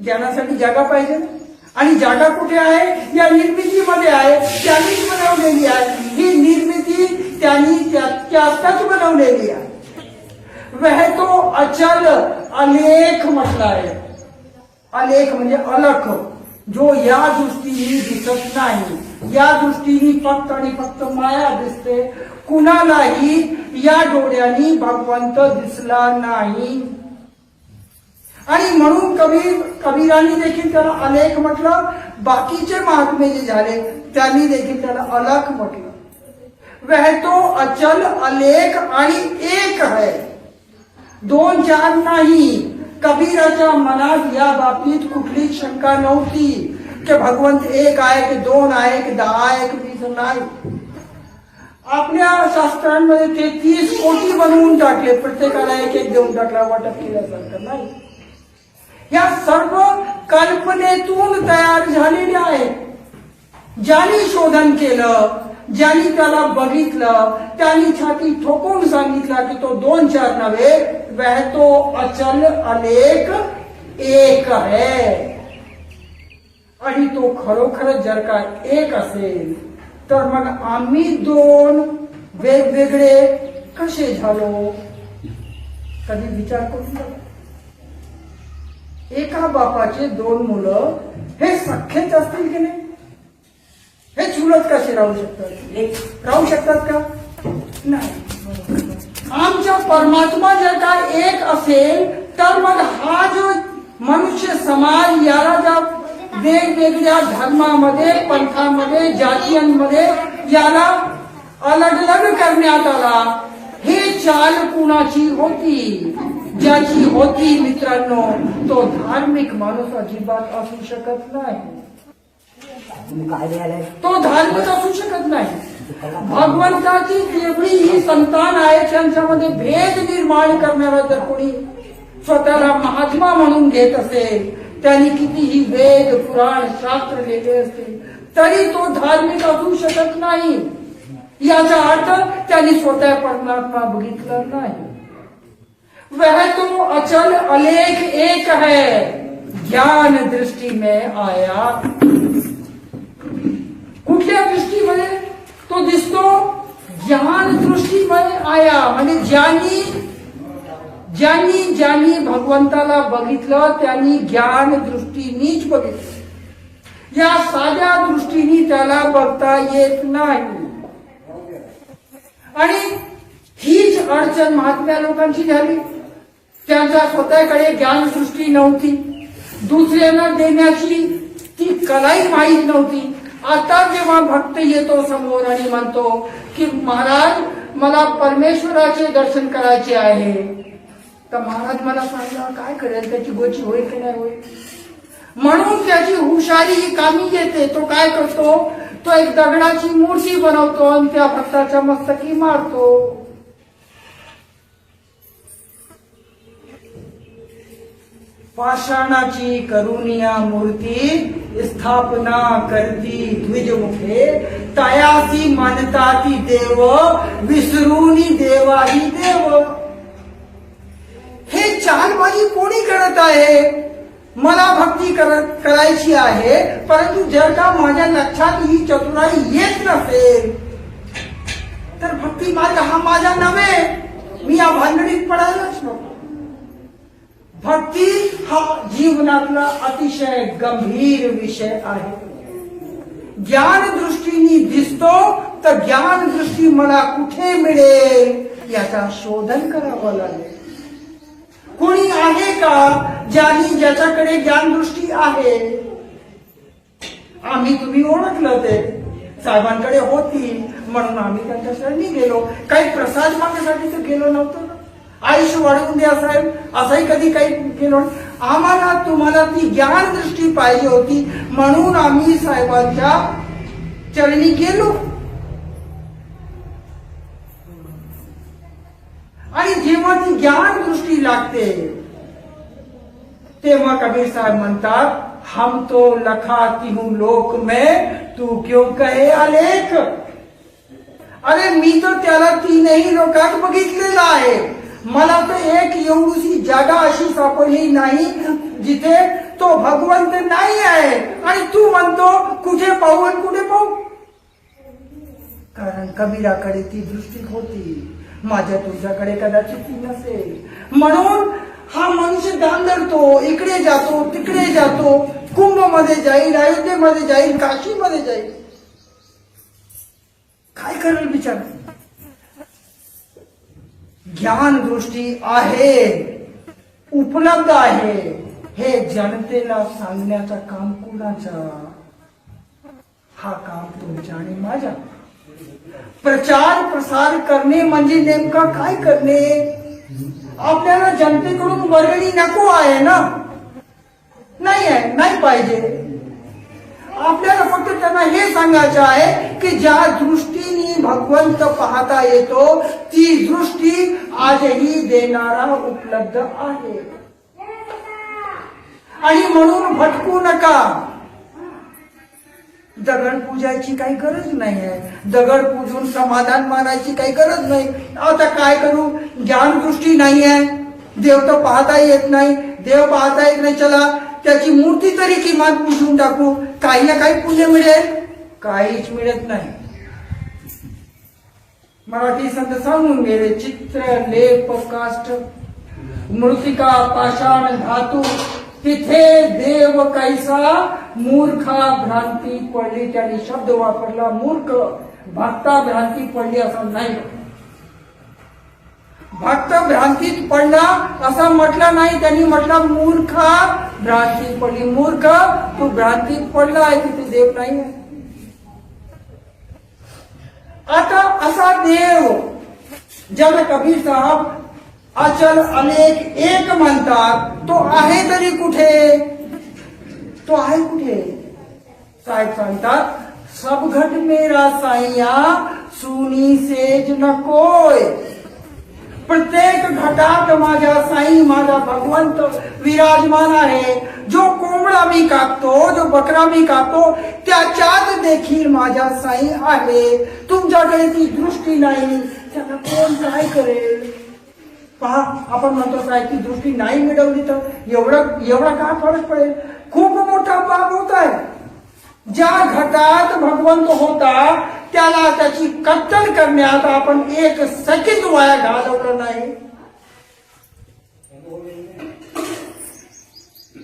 ज्ञानासाठी जागा पाहिजे. आणि जागा कुठे आहे? या निर्मितीमध्ये आहे. त्यांनीच बनवलेली आहे. ही निर्मिती त्यांनी त्यातच बनवलेली आहे. वह तो अचल अलेख म्हटला आहे. अलेख म्हणजे अलख, जो या दृष्टीने दिसत नाही. या दृष्टीने फक्त आणि फक्त माया दिसते. कुणालाही या डोळ्यांनी भगवंत दिसला नाही. आणि म्हणून कबीरांनी देखील त्याला अलेख म्हटलं. बाकीचे महात्मे जे झाले त्यांनी देखील त्याला अलख म्हटलं. वह तो अचल अलेख आणि एक है, दोन चार नाही. कबीराच्या मनात या बाबतीत कुठलीच शंका नव्हती की भगवंत एक आहे की दोन आहे की 10 आहे की 20 नाही. आपल्या शास्त्रांमध्ये 33 कोटी बनवून टाकले, प्रत्येकाला एक एक देऊन टाकला, वाटप केल्यासारखं नाही. या सर्व कल्पनेतून तयार झालेल्या आहेत. ज्यांनी शोधन केलं, ज्यांनी त्याला बघितलं, त्यांनी छाती ठोकून सांगितलं की तो 2-4 नव्हे, वह तो अचल अलेख एक है. आणि तो खरोखर जर का एक असेल तर मग आम्ही 2 वेगवेगळे कसे झालो? कधी विचार करून बघा. एका बापाचे 2 मुलं हे सख्खेच असतील की नाही? हे चुलत कसे राहू शकतात? राहू शकतात का? नाही. आमचा परमात्मा जर का एक असेल तर मग हा जो मनुष्य समाज याला ज्या वेगवेगळ्या धर्मामध्ये, पंथामध्ये, जातीयांमध्ये याला अलग करण्यात आला, हे चाल कुणाची होती? ज्याची होती मित्रांनो, तो धार्मिक माणूस अजिबात असू शकत नाही. तो धार्मिक असू शकत नाही. भगवंताची जेवढी ही संतान आहे त्यांच्यामध्ये भेद निर्माण करणारा जर कोणी स्वतःला महात्मा म्हणून घेत असेल, त्यांनी कितीही वेद पुराण शास्त्र लिहिले असतील तरी तो धार्मिक असू शकत नाही. याचा अर्थ त्यांनी स्वतः परमात्मा बघितला नाही. वह तो अचल अलेख एक है, ज्ञान दृष्टी में आया. कुठल्या दृष्टीमध्ये तो दिसतो? ज्ञान दृष्टीमध्ये आया. म्हणजे ज्यांनी भगवंताला बघितलं त्यांनी ज्ञान दृष्टीनीच बघितलं. या साध्या दृष्टीने त्याला बघता येत नाही. आणि हीच अडचण महात्म्या लोकांची झाली. त्यांच्या स्वतःकडे ज्ञान दृष्टी नव्हती, दुसऱ्यांना देण्याची ती कलाही माहीत नव्हती. आता जेव्हा भक्त येतो समोर आणि म्हणतो की महाराज मला परमेश्वराचे दर्शन करायचे आहे, तर महाराज मला सांगा काय करेल, त्याची गोची होईल की नाही होईल. म्हणून त्याची हुशारी ही कामी येते. तो काय करतो? तो एक दगडाची मूर्ती बनवतो आणि त्या भक्ताच्या मस्तकी मारतो. पाषाणाची करुनिया मूर्ती स्थापना करती द्विजमुखे, तयासी मानताती देव विसरूनी देवाही देव. हे चालबाजी कोणी करत आहे? मला भक्ती करायची आहे, परंतु जर का माझ्या लक्षात ही चतुराई येत नसेल तर भक्ती मार्ग हा माझा नव्हे. मी या भानगडीत पडायलाच नको. भक्ती हा जीवनातला अतिशय गंभीर विषय आहे. ज्ञान दृष्टीने दिसतो तर ज्ञान दृष्टी मला कुठे मिळेल याचा शोधन करावं लागेल. कोणी आहे का ज्याच्याकडे ज्ञानदृष्टी आहे? आम्ही तुम्ही ओळखलं, ते साहेबांकडे होती म्हणून आम्ही त्यांच्या शरणी गेलो. काही प्रसाद मागण्यासाठी तर गेलो नव्हतो ना. आयुष्य वाढवून द्या साहेब असंही कधी काही केलो. आम्हाला तुम्हाला ती ज्ञानदृष्टी पाहिजे होती म्हणून आम्ही साहेबांच्या चरणी गेलो. आणि जेव्हा ती ज्ञान दृष्टी लागते तेव्हा कबीर साहेब म्हणतात, हम तो लखाती हूं लोक में, तू क्यों कहे अलेख. अरे मी तर त्याला 3ही लोकात बघितलेला आहे. मला तर एक एवढीशी जागा अशी सापडली नाही जिथे तो भगवंत नाही आहे, आणि तू म्हणतो कुठे पाहू आणि कुठे पाहू. कारण कबीराकडे ती दृष्टी होती, माझ्या तुझ्याकडे कदाचित ती नसेल. म्हणून हा मनुष्य धांदळतो, इकडे जातो तिकडे जातो, कुंभ मध्ये जाईल, अयोध्येमध्ये जाईल, काशीमध्ये जाईल. काय करेल बिचार. ज्ञान दृष्टी आहे, उपलब्ध आहे, हे जनतेला सांगण्याचं काम कुणाचा? हा काम तुमच्या आणि माझा. प्रचार प्रसार करणे म्हणजे नेमका काय करणे? आपल्याला जनतेकडून वर्गणी नको आहे ना? नाही आहे, नाही पाहिजे. आपल्याला फक्त त्यांना हे सांगायचं आहे की ज्या दृष्टीने भगवंत पाहता येतो ती दृष्टी आजही देणारा उपलब्ध आहे. आणि म्हणून भटकू नका. दगड पूजायची काही गरज नाही आहे, दगड पूजून समाधान मानायची काही गरज नाही. आता काय करू, ज्ञान दृष्टी नाही आहे, देव तर पाहता येत नाही, देव पाहता येत नाही, चला त्याची मूर्ती तरी किमान पुसून टाकू, काही ना काही पुण्य मिळेल. काहीच मिळत नाही. मराठी संत सांगून गेले, चित्र लेप काष्ट मृतिका पाषाण धातू तिथे देव कैसा मूर्खा भ्रांती पडली. त्यांनी शब्द वापरला मूर्ख, भक्ता भ्रांती पडली असं नाही. भक्त भ्रांतीत पडला असं म्हटलं नाही, त्यांनी म्हटलं मूर्खा भ्रांती पडली. मूर्ख, तू भ्रांतीत पडला आहे, तिथे देव नाही. आता असा देव ज्याला कबीर साहब अचल अनेक एक म्हणतात, तो आहे तरी कुठे? तो आहे कुठे? साहेब सांगतात, सब घट मेरा साईया सुनी सेज नकोय. प्रत्येक घटात माझा साई, माझा भगवंत विराजमान आहे. जो कोंबडा मी कापतो, जो बकरा मी कापतो, त्याच्यात देखील माझा साई आहे. तुमच्याकडे ती दृष्टी नाही, त्याला कोण काय करेल? पहा, आपण म्हणतो साहेब ती दृष्टी नाही मिळवली तर एवढा काय फरक पडेल? खूप मोठा पाप होत आहे. ज्या घटात भगवंत होता त्याला त्याची कत्तल करण्यात आपण एक सेकंद वाया घालवलं नाही.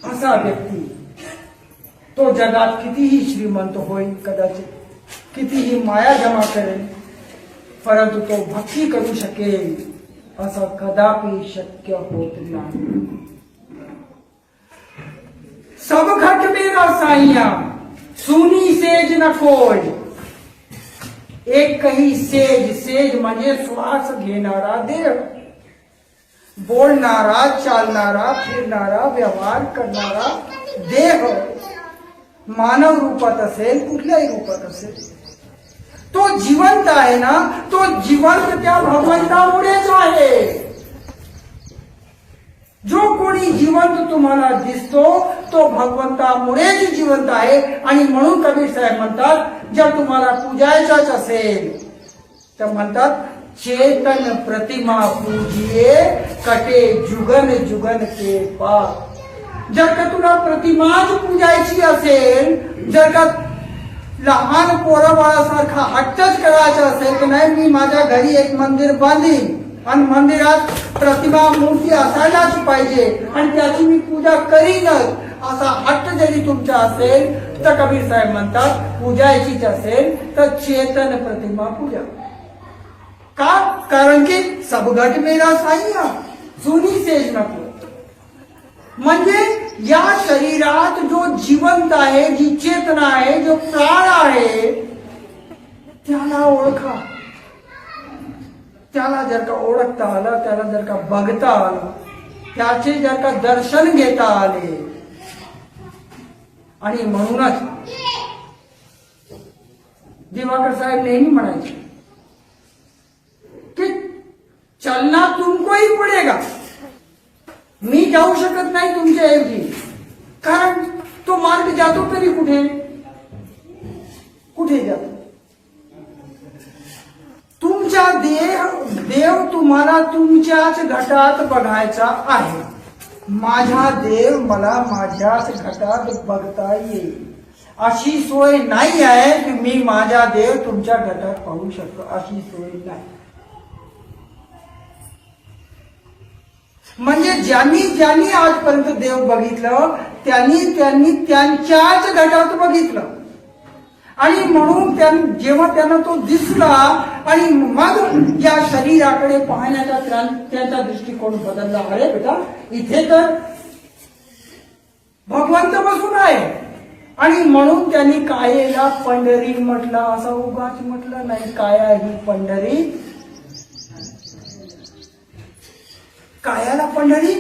असा व्यक्ती तो जगात कितीही श्रीमंत होईल, कदाचित कितीही माया जमा करेल, परंतु तो भक्ती करू शकेल असं कदापि शक्य होत नाही. सब घट मेरा साईया सुनी सेज नकोय. एक काही सेज, सेज म्हणजे श्वास घेणारा देव, बोलणारा, चालणारा, फिरणारा, व्यवहार करणारा देह, मानव रूपात असेल कुठल्याही रूपात असेल, तो जिवंत आहे ना. तो जिवंत त्या भगवंतामुळेच आहे. जो कोणी जिवंत तुम्हाला दिसतो तो भगवंतामुळेच जिवंत आहे. आणि म्हणून कबीर साहेब म्हणतात, जर तुम्हाला पूजायचाच असेल तर म्हणतात, चेतन प्रतिमा पूजिये कटे जुगन जुगन के पाप. जर का तुला प्रतिमाच पूजायची असेल, जर का लहान पोराबाळासारखा हट्टच करायचा असेल की नाही मी माझ्या घरी एक मंदिर बांधीन आणि मंदिरात प्रतिमा मूर्ती असायलाच पाहिजे आणि त्याची मी पूजा करीनच, असा हट्ट जरी तुमचा असेल तर कबीर साहेब म्हणतात पूजायचीच असेल तर चेतन प्रतिमा पूजा. का? कारण की सब घट मेरा साईया सुनी सेज नको. म्हणजे या शरीरात जो जिवंत आहे, जी चेतना आहे, जो प्राण आहे, त्याला ओळखा. त्याला जर का ओळखता आलं, त्याला जर का बघता आलं, त्याचे जर का दर्शन घेता आले. आणि म्हणूनच दिवाकर साहेब नेहमी म्हणायचे की चलना तुमको ही पडेगा. मी जाऊ शकत नाही तुमच्या ऐवजी, कारण तो मार्ग जातो तरी कुठे कुठे जातो. तुमच्या देव तुम्हाला मला तुमच्याच घटात बघायचा आहे. माझा देव मला माझ्याच घटात बघता येईल. अशी सोय नाही आहे की मी माझा देव तुमच्या घटात पाहू शकतो. अशी सोय नाही. म्हणजे ज्यांनी ज्यांनी आजपर्यंत देव बघितलं त्यांनी त्यांच्याच घटात बघितलं. आणि म्हणून जेव्हा त्यांना तो दिसला आणि मग या शरीराकडे पाहण्याचा त्यांचा दृष्टिकोन बदलला. अरे बेटा, इथे तर भगवंत बसून आहे. आणि म्हणून त्यांनी कायेला पंढरी म्हटलं. असं उगाच म्हटलं नाही. काया ही पंढरी. कायाला पंढरी.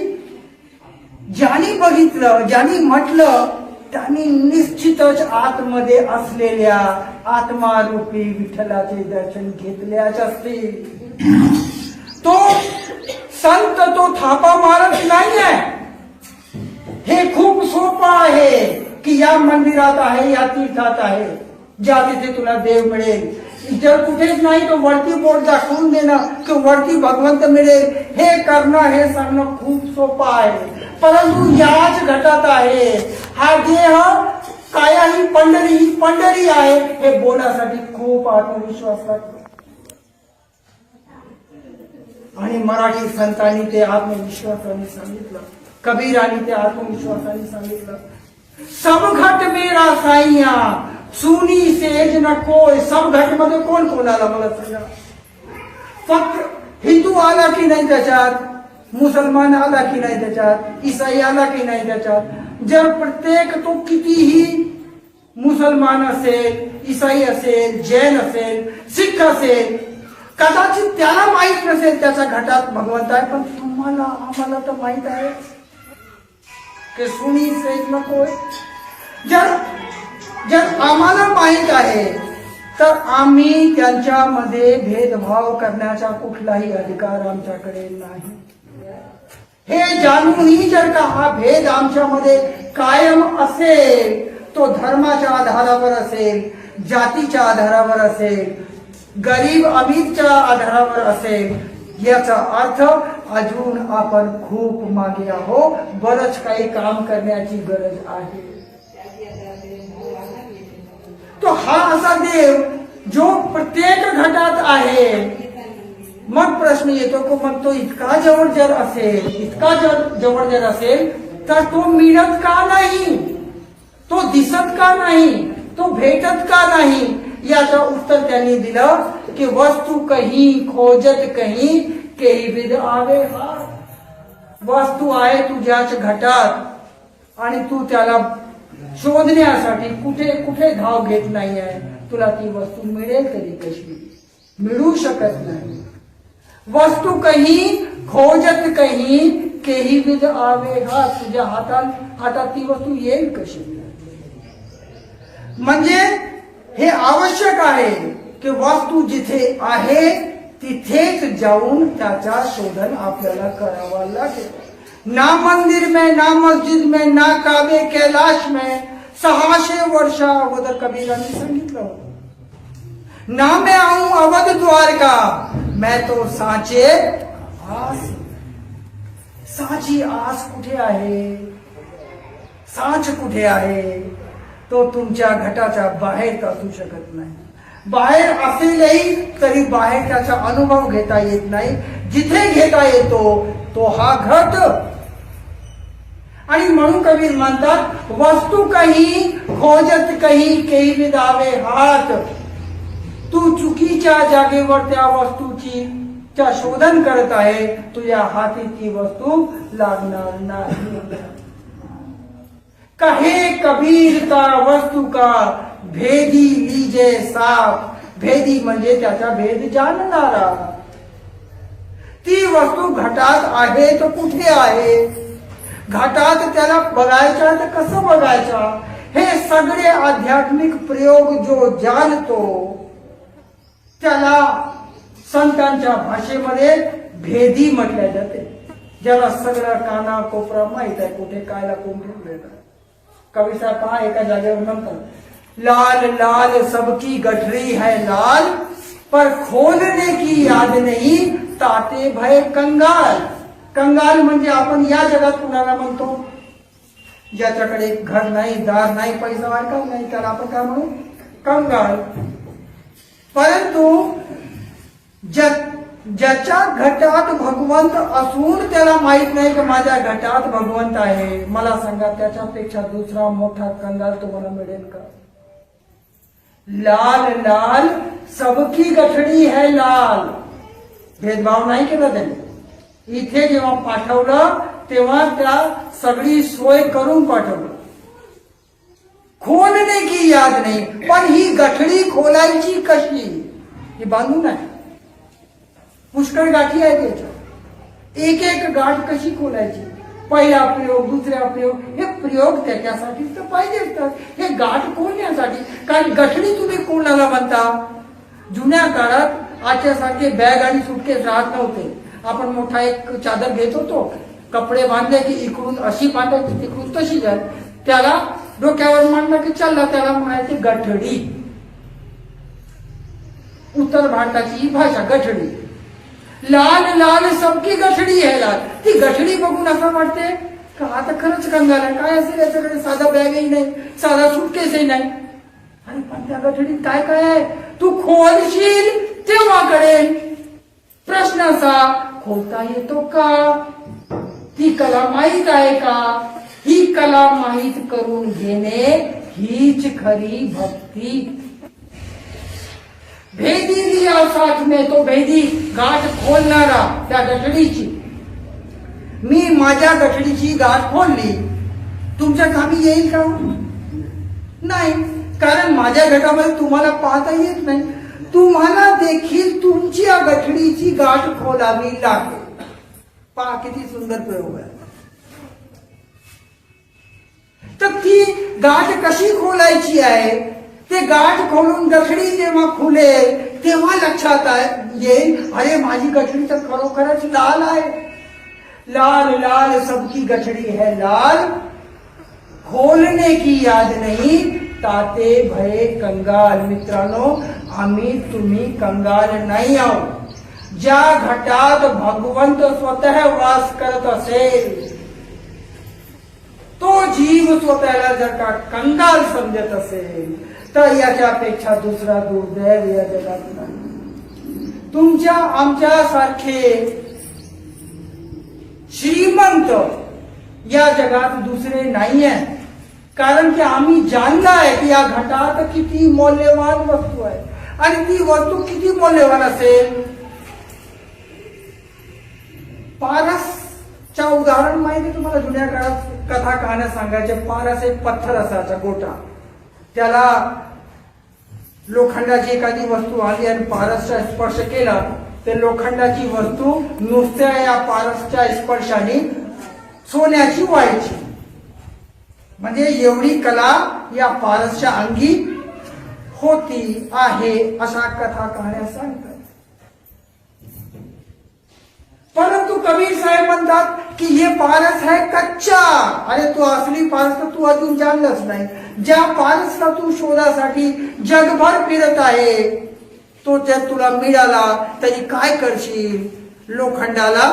ज्यांनी बघितलं, ज्यांनी म्हटलं, त्यांनी निश्चितच आतमध्ये असलेल्या आत्मारूपी विठ्ठलाचे दर्शन घेतल्याच असते. तो संत तो थापा मारत नाहीये. हे खूप सोपं आहे की या मंदिरात आहे, या तीर्थात आहे, ज्या तिथे तुला देव मिळेल. जर कुठेच नाही तो वरती बोर्ड दाखवून देणं की वरती भगवंत मिळेल. हे करणं, हे सांगणं खूप सोपं आहे. परंतु याच घटात आहे. हा देह काया ही पंढरी आहे हे बोलण्यासाठी खूप आत्मविश्वास लागतो. आणि मराठी संतांनी ते आत्मविश्वासाने सांगितलं. कबीरांनी ते आत्मविश्वासाने सांगितलं. सब घट मेरा साईया, सुनी सेज न कोय. सब घट मध्ये कोण कोणाला मला सांगा. फक्त हिंदू आला की नाही त्याच्यात, मुसलमान आला की नाही त्याच्यात, ईसाई आला की नाही त्याच्यात. जर प्रत्येक तो कितीही मुसलमान असेल, ईसाई असेल, जैन असेल, सिख असेल, कदाचित त्याला माहित नसेल त्याच्या घटात भगवंत आहे. पण तुम्हाला आम्हाला तर माहित आहे की सुनी सेज नको. जर आम्हाला माहित आहे तर आम्ही त्यांच्यामध्ये भेदभाव करण्याचा कुठलाही अधिकार आमच्याकडे नाही. हे जाणूनही जर का हा भेद आमच्यामध्ये कायम असेल, तो धर्माच्या आधारावर असेल, जातीच्या आधारावर असेल, गरीब अमीरच्या आधारावर असेल, याचा अर्थ अजून आपण खूप मागे आहोत. बरंच काही काम करण्याची गरज आहे. तो हा असा देव जो प्रत्येक घटात आहे. मग प्रश्न येतो की मग तो इतका जवळ जर असेल, इतका जवळ जर असेल तर तो मिळत का नाही, तो दिसत का नाही, तो भेटत का नाही. याचं उत्तर त्यांनी दिलं की वस्तू कहीं खोजत कहीं केही विद आवे हात. वस्तू आहे तुझ्याच घटात आणि तू त्याला शोधण्यासाठी कुठे कुठे धाव घेत नाही आहे. तुला ती वस्तू मिळेल तरी कशी, मिळू शकत नाही. वस्तू कहीं खोजत कहीं केही विद आवे हात. तुझ्या हातात ती वस्तू येईल कशी. म्हणजे हे आवश्यक आहे की वस्तू जिथे आहे तिथेच जाऊन त्याचा शोधन आपल्याला करावा लागेल. ना मंदिर में, ना मस्जिद में, ना काबे कैलाश में. 600 वर्षा अगोदर कबीरांनी सांगितलं होतं. ना मैं आऊं अवध द्वारका, मैं तो सांचे आस. सांची आस कुठे आहे, सांच कुठे आहे. तो तुमच्या घटाच्या बाहेर असू शकत नाही. बाहेर असेलही तरी बाहेर त्याचा अनुभव घेता येत नाही. जिथे घेता येतो तो हा घट. आणि म्हणून कबीर म्हणतात वस्तू कहीं खोजत कहीं केही विदावे हात. तू चुकीच्या जागेवर त्या वस्तूची शोधन करत आहे. तुझ्या हाती ती वस्तू लागणार नाही. कहे कबीर का वस्तू का भेदी लीजे साफ. भेदी म्हणजे त्याचा भेद जाणणारा. ती वस्तू घटात आहे तर कुठे आहे, घटात त्याला बघायचा तर कसं बघायचा. हे सगळे आध्यात्मिक प्रयोग जो जाणतो त्याला संतांच्या भाषेमध्ये भेदी म्हटल्या जाते. ज्याला सगळं काना कोपरा माहित आहे कुठे कायला कोण ठेवलेलं. कवी साहेब पहा एका जागेवर म्हणतात लाल लाल सबकी गठरी है लाल, पर खोलने की याद नाही ताते भय कंगाल. कंगाल म्हणजे आपण या जगात कुणाला म्हणतो? ज्याच्याकडे घर नाही, दार नाही, पैसा वारका नाही, त्याला आपण काय म्हणू? कंगाल. परंतु ज्याच्या घटात भगवंत असून त्याला माहित नाही की माझ्या घटात भगवंत आहे, मला सांगा त्याच्यापेक्षा दुसरा मोठा कंगाल तुम्हाला मिळेल का? लाल लाल सबकी गठडी है लाल. भेदभाव नाही केला त्याने. इथे जेव्हा पाठवलं तेव्हा त्या सगळी सोय करून पाठवलं. खोलने की याद नाही, पण ही गठडी खोलायची कशी? ही बांधून आहे. पुष्कळ गाठी आहेत त्याच्यात. एक एक गाठ कशी खोलायची? पहिला प्रयोग, दुसरा प्रयोग, हे प्रयोग त्याच्यासाठी तर पाहिजे तर हे गाठ खोलण्यासाठी. कारण गठडी तुम्ही कोणाला म्हणता? जुन्या काळात आजच्यासारखे बॅग आणि सुटकेस राहत नव्हते. आपण मोठा एक चादर घेत होतो, कपडे बांधले की इकडून अशी बांधायची, तिकडून तशी जाय, त्याला डोक्यावर मांडलं की चालला, त्याला म्हणायचे गठडी. उत्तर भारताची भाषा गठडी. लाल लाल सबकी गठडी आहे लाल. ती गठडी बघून असं वाटते का आता खरंच कंगाल आहे. काय असेल याच्याकडे? साधा बॅगही नाही, साधा सुटकेसही नाही. अरे पण त्या गठडीत काय काय आहे? तू खोलशील तेव्हा कळेल. प्रश्न असा, खोलता येतो का? ती कला माहीत आहे का? ही कला माहीत करून घेणे हीच खरी भक्ती. भेदी लिया साथ में, तो भेदी गाठ खोलणारा त्या गठडीची. मी माझ्या गठडीची गाठ खोलली, तुमच्या कामी येईल का? नाही, कारण माझ्या गटामध्ये तुम्हाला पाहता येत नाही. तुम्हाला देखील तुमची या गठडीची गाठ खोलावी लागेल. पहा किती सुंदर प्रयोग आहे. तर ती गाठ कशी खोलायची आहे? ते गाठ खोलून गठडी जेव्हा खुलेल तेव्हा लक्षात येईल, अरे माझी गठडी तर खरोखरच लाल आहे. लाल लाल सबकी गठडी है लाल. खोलने की याद नाही ताते भये कंगाल. मित्रांनो, आम्ही तुम्ही कंगाल नाही आहोत. ज्या घटात भगवंत स्वतः वास करत असेल तो जीव स्वतःला जर का कंगाल समजत असेल तर याच्यापेक्षा दुसरा दुर्दैव या जगात नाही. तुमच्या आमच्या सारखे श्रीमंत या जगात दुसरे नाही आहे. कारण की आम्ही जाणलं आहे की या घटात किती मौल्यवान वस्तू आहे. आणि ती वस्तू किती मौल्यवान असेल? पारसच्या उदाहरण माहिती तुम्हाला? जुन्या काळात कथा कहाण्या सांगायचे. पारस एक पत्थर असायचा गोटा. त्याला लोखंडाची एखादी वस्तू आली आणि पारसचा स्पर्श केला तर लोखंडाची वस्तू नुसत्या या पारसच्या स्पर्शाने सोन्याची व्हायची. म्हणजे एवढी कला या पारसच्या अंगी होती आहे, अशा कथा कहाण्या सांगतात. परंतु कबीर साहेब म्हणतात की हे पारस है कच्चा. अरे तू असली पारस तर तू अजून जाणलंच नाही. ज्या पारसला तू शोधासाठी जगभर फिरत आहे तो जर तुला मिळाला तरी काय करशील? लोखंडाला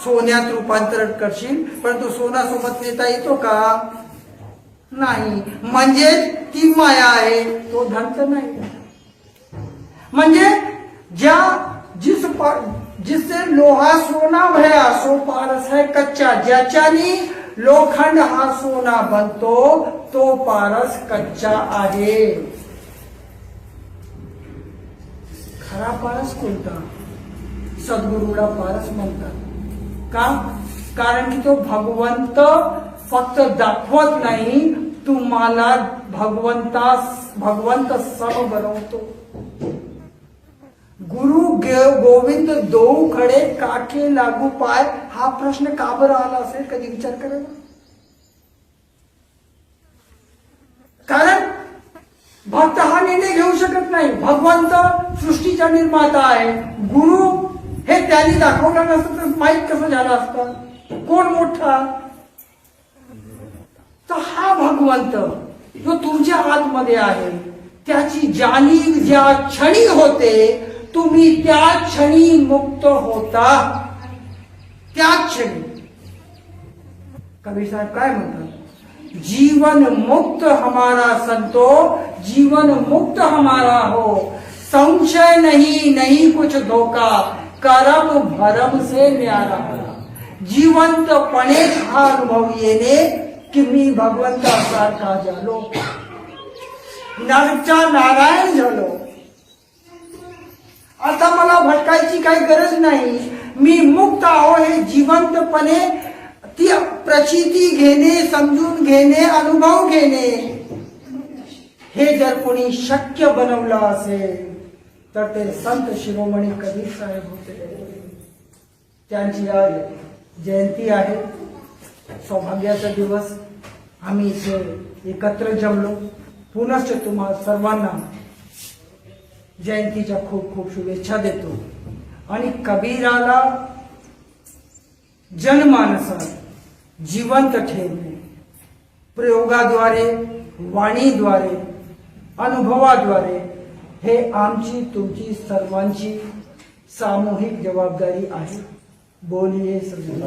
सोन्यात रूपांतरण करशील. परंतु सोन्यासोबत नेता येतो का? नाही. म्हणजे ती माया आहे, तो धर्म नाही. म्हणजे जिससे लोहा सोना भया सो पारस है कच्चा. ज्याच्यानी लोखंड हा सोना बनतो तो पारस कच्चा आहे. खरा पारस कोणता? सद्गुरूला पारस म्हणतात. का? कारण की तो भगवंत फक्त दाखवत नाही, तुम्हाला भगवंत सम बनवतो. गुरु गोविंद दो खडे काके लागू पाय. हा प्रश्न का बरं आला असेल? कधी विचार करायला? कारण भक्त हा निर्णय घेऊ शकत नाही. भगवंत सृष्टीचा निर्माता आहे. गुरु हे त्यांनी दाखवलं नसतं तर माहीत कसं झालं असतं? कोण मोठा? तर हा भगवंत जो तुमच्या आतमध्ये आहे त्याची जाणीव ज्या क्षणी होते तुम्ही त्या क्षणी मुक्त होता, त्या क्षणी. कबीर साहेब काय म्हणतात, जीवन मुक्त हमारा संतो, जीवन मुक्त हमारा हो, संशय नहीं, नहीं कुछ धोखा, करम भरम से न्यारा हो. जिवंतपणे हा अनुभव येणे की मी भगवंतासारखा झालो, नरचा नारायण झालो. आता मला भटकायची काही गरज नाही, मी मुक्त आहो हे जिवंतपणे ती प्रचिती घेणे, समजून घेणे, अनुभव घेणे. हे जर कोणी शक्य बनवलं असेल तर ते संत शिरोमणी कबीर साहेब होते. त्यांची आज जयंती आहे. सौभाग्याचा दिवस. आम्ही इथे एकत्र जमलो. पुनश्च तुम्हा सर्वांना जयंतीच्या खूप खूप शुभेच्छा देतो. आणि कबीराला जनमानसात जिवंत ठेवणे, प्रयोगाद्वारे, वाणीद्वारे, अनुभवाद्वारे, हे आमची तुमची सर्वांची सामूहिक जबाबदारी आहे. बोलिए सद्गुरु.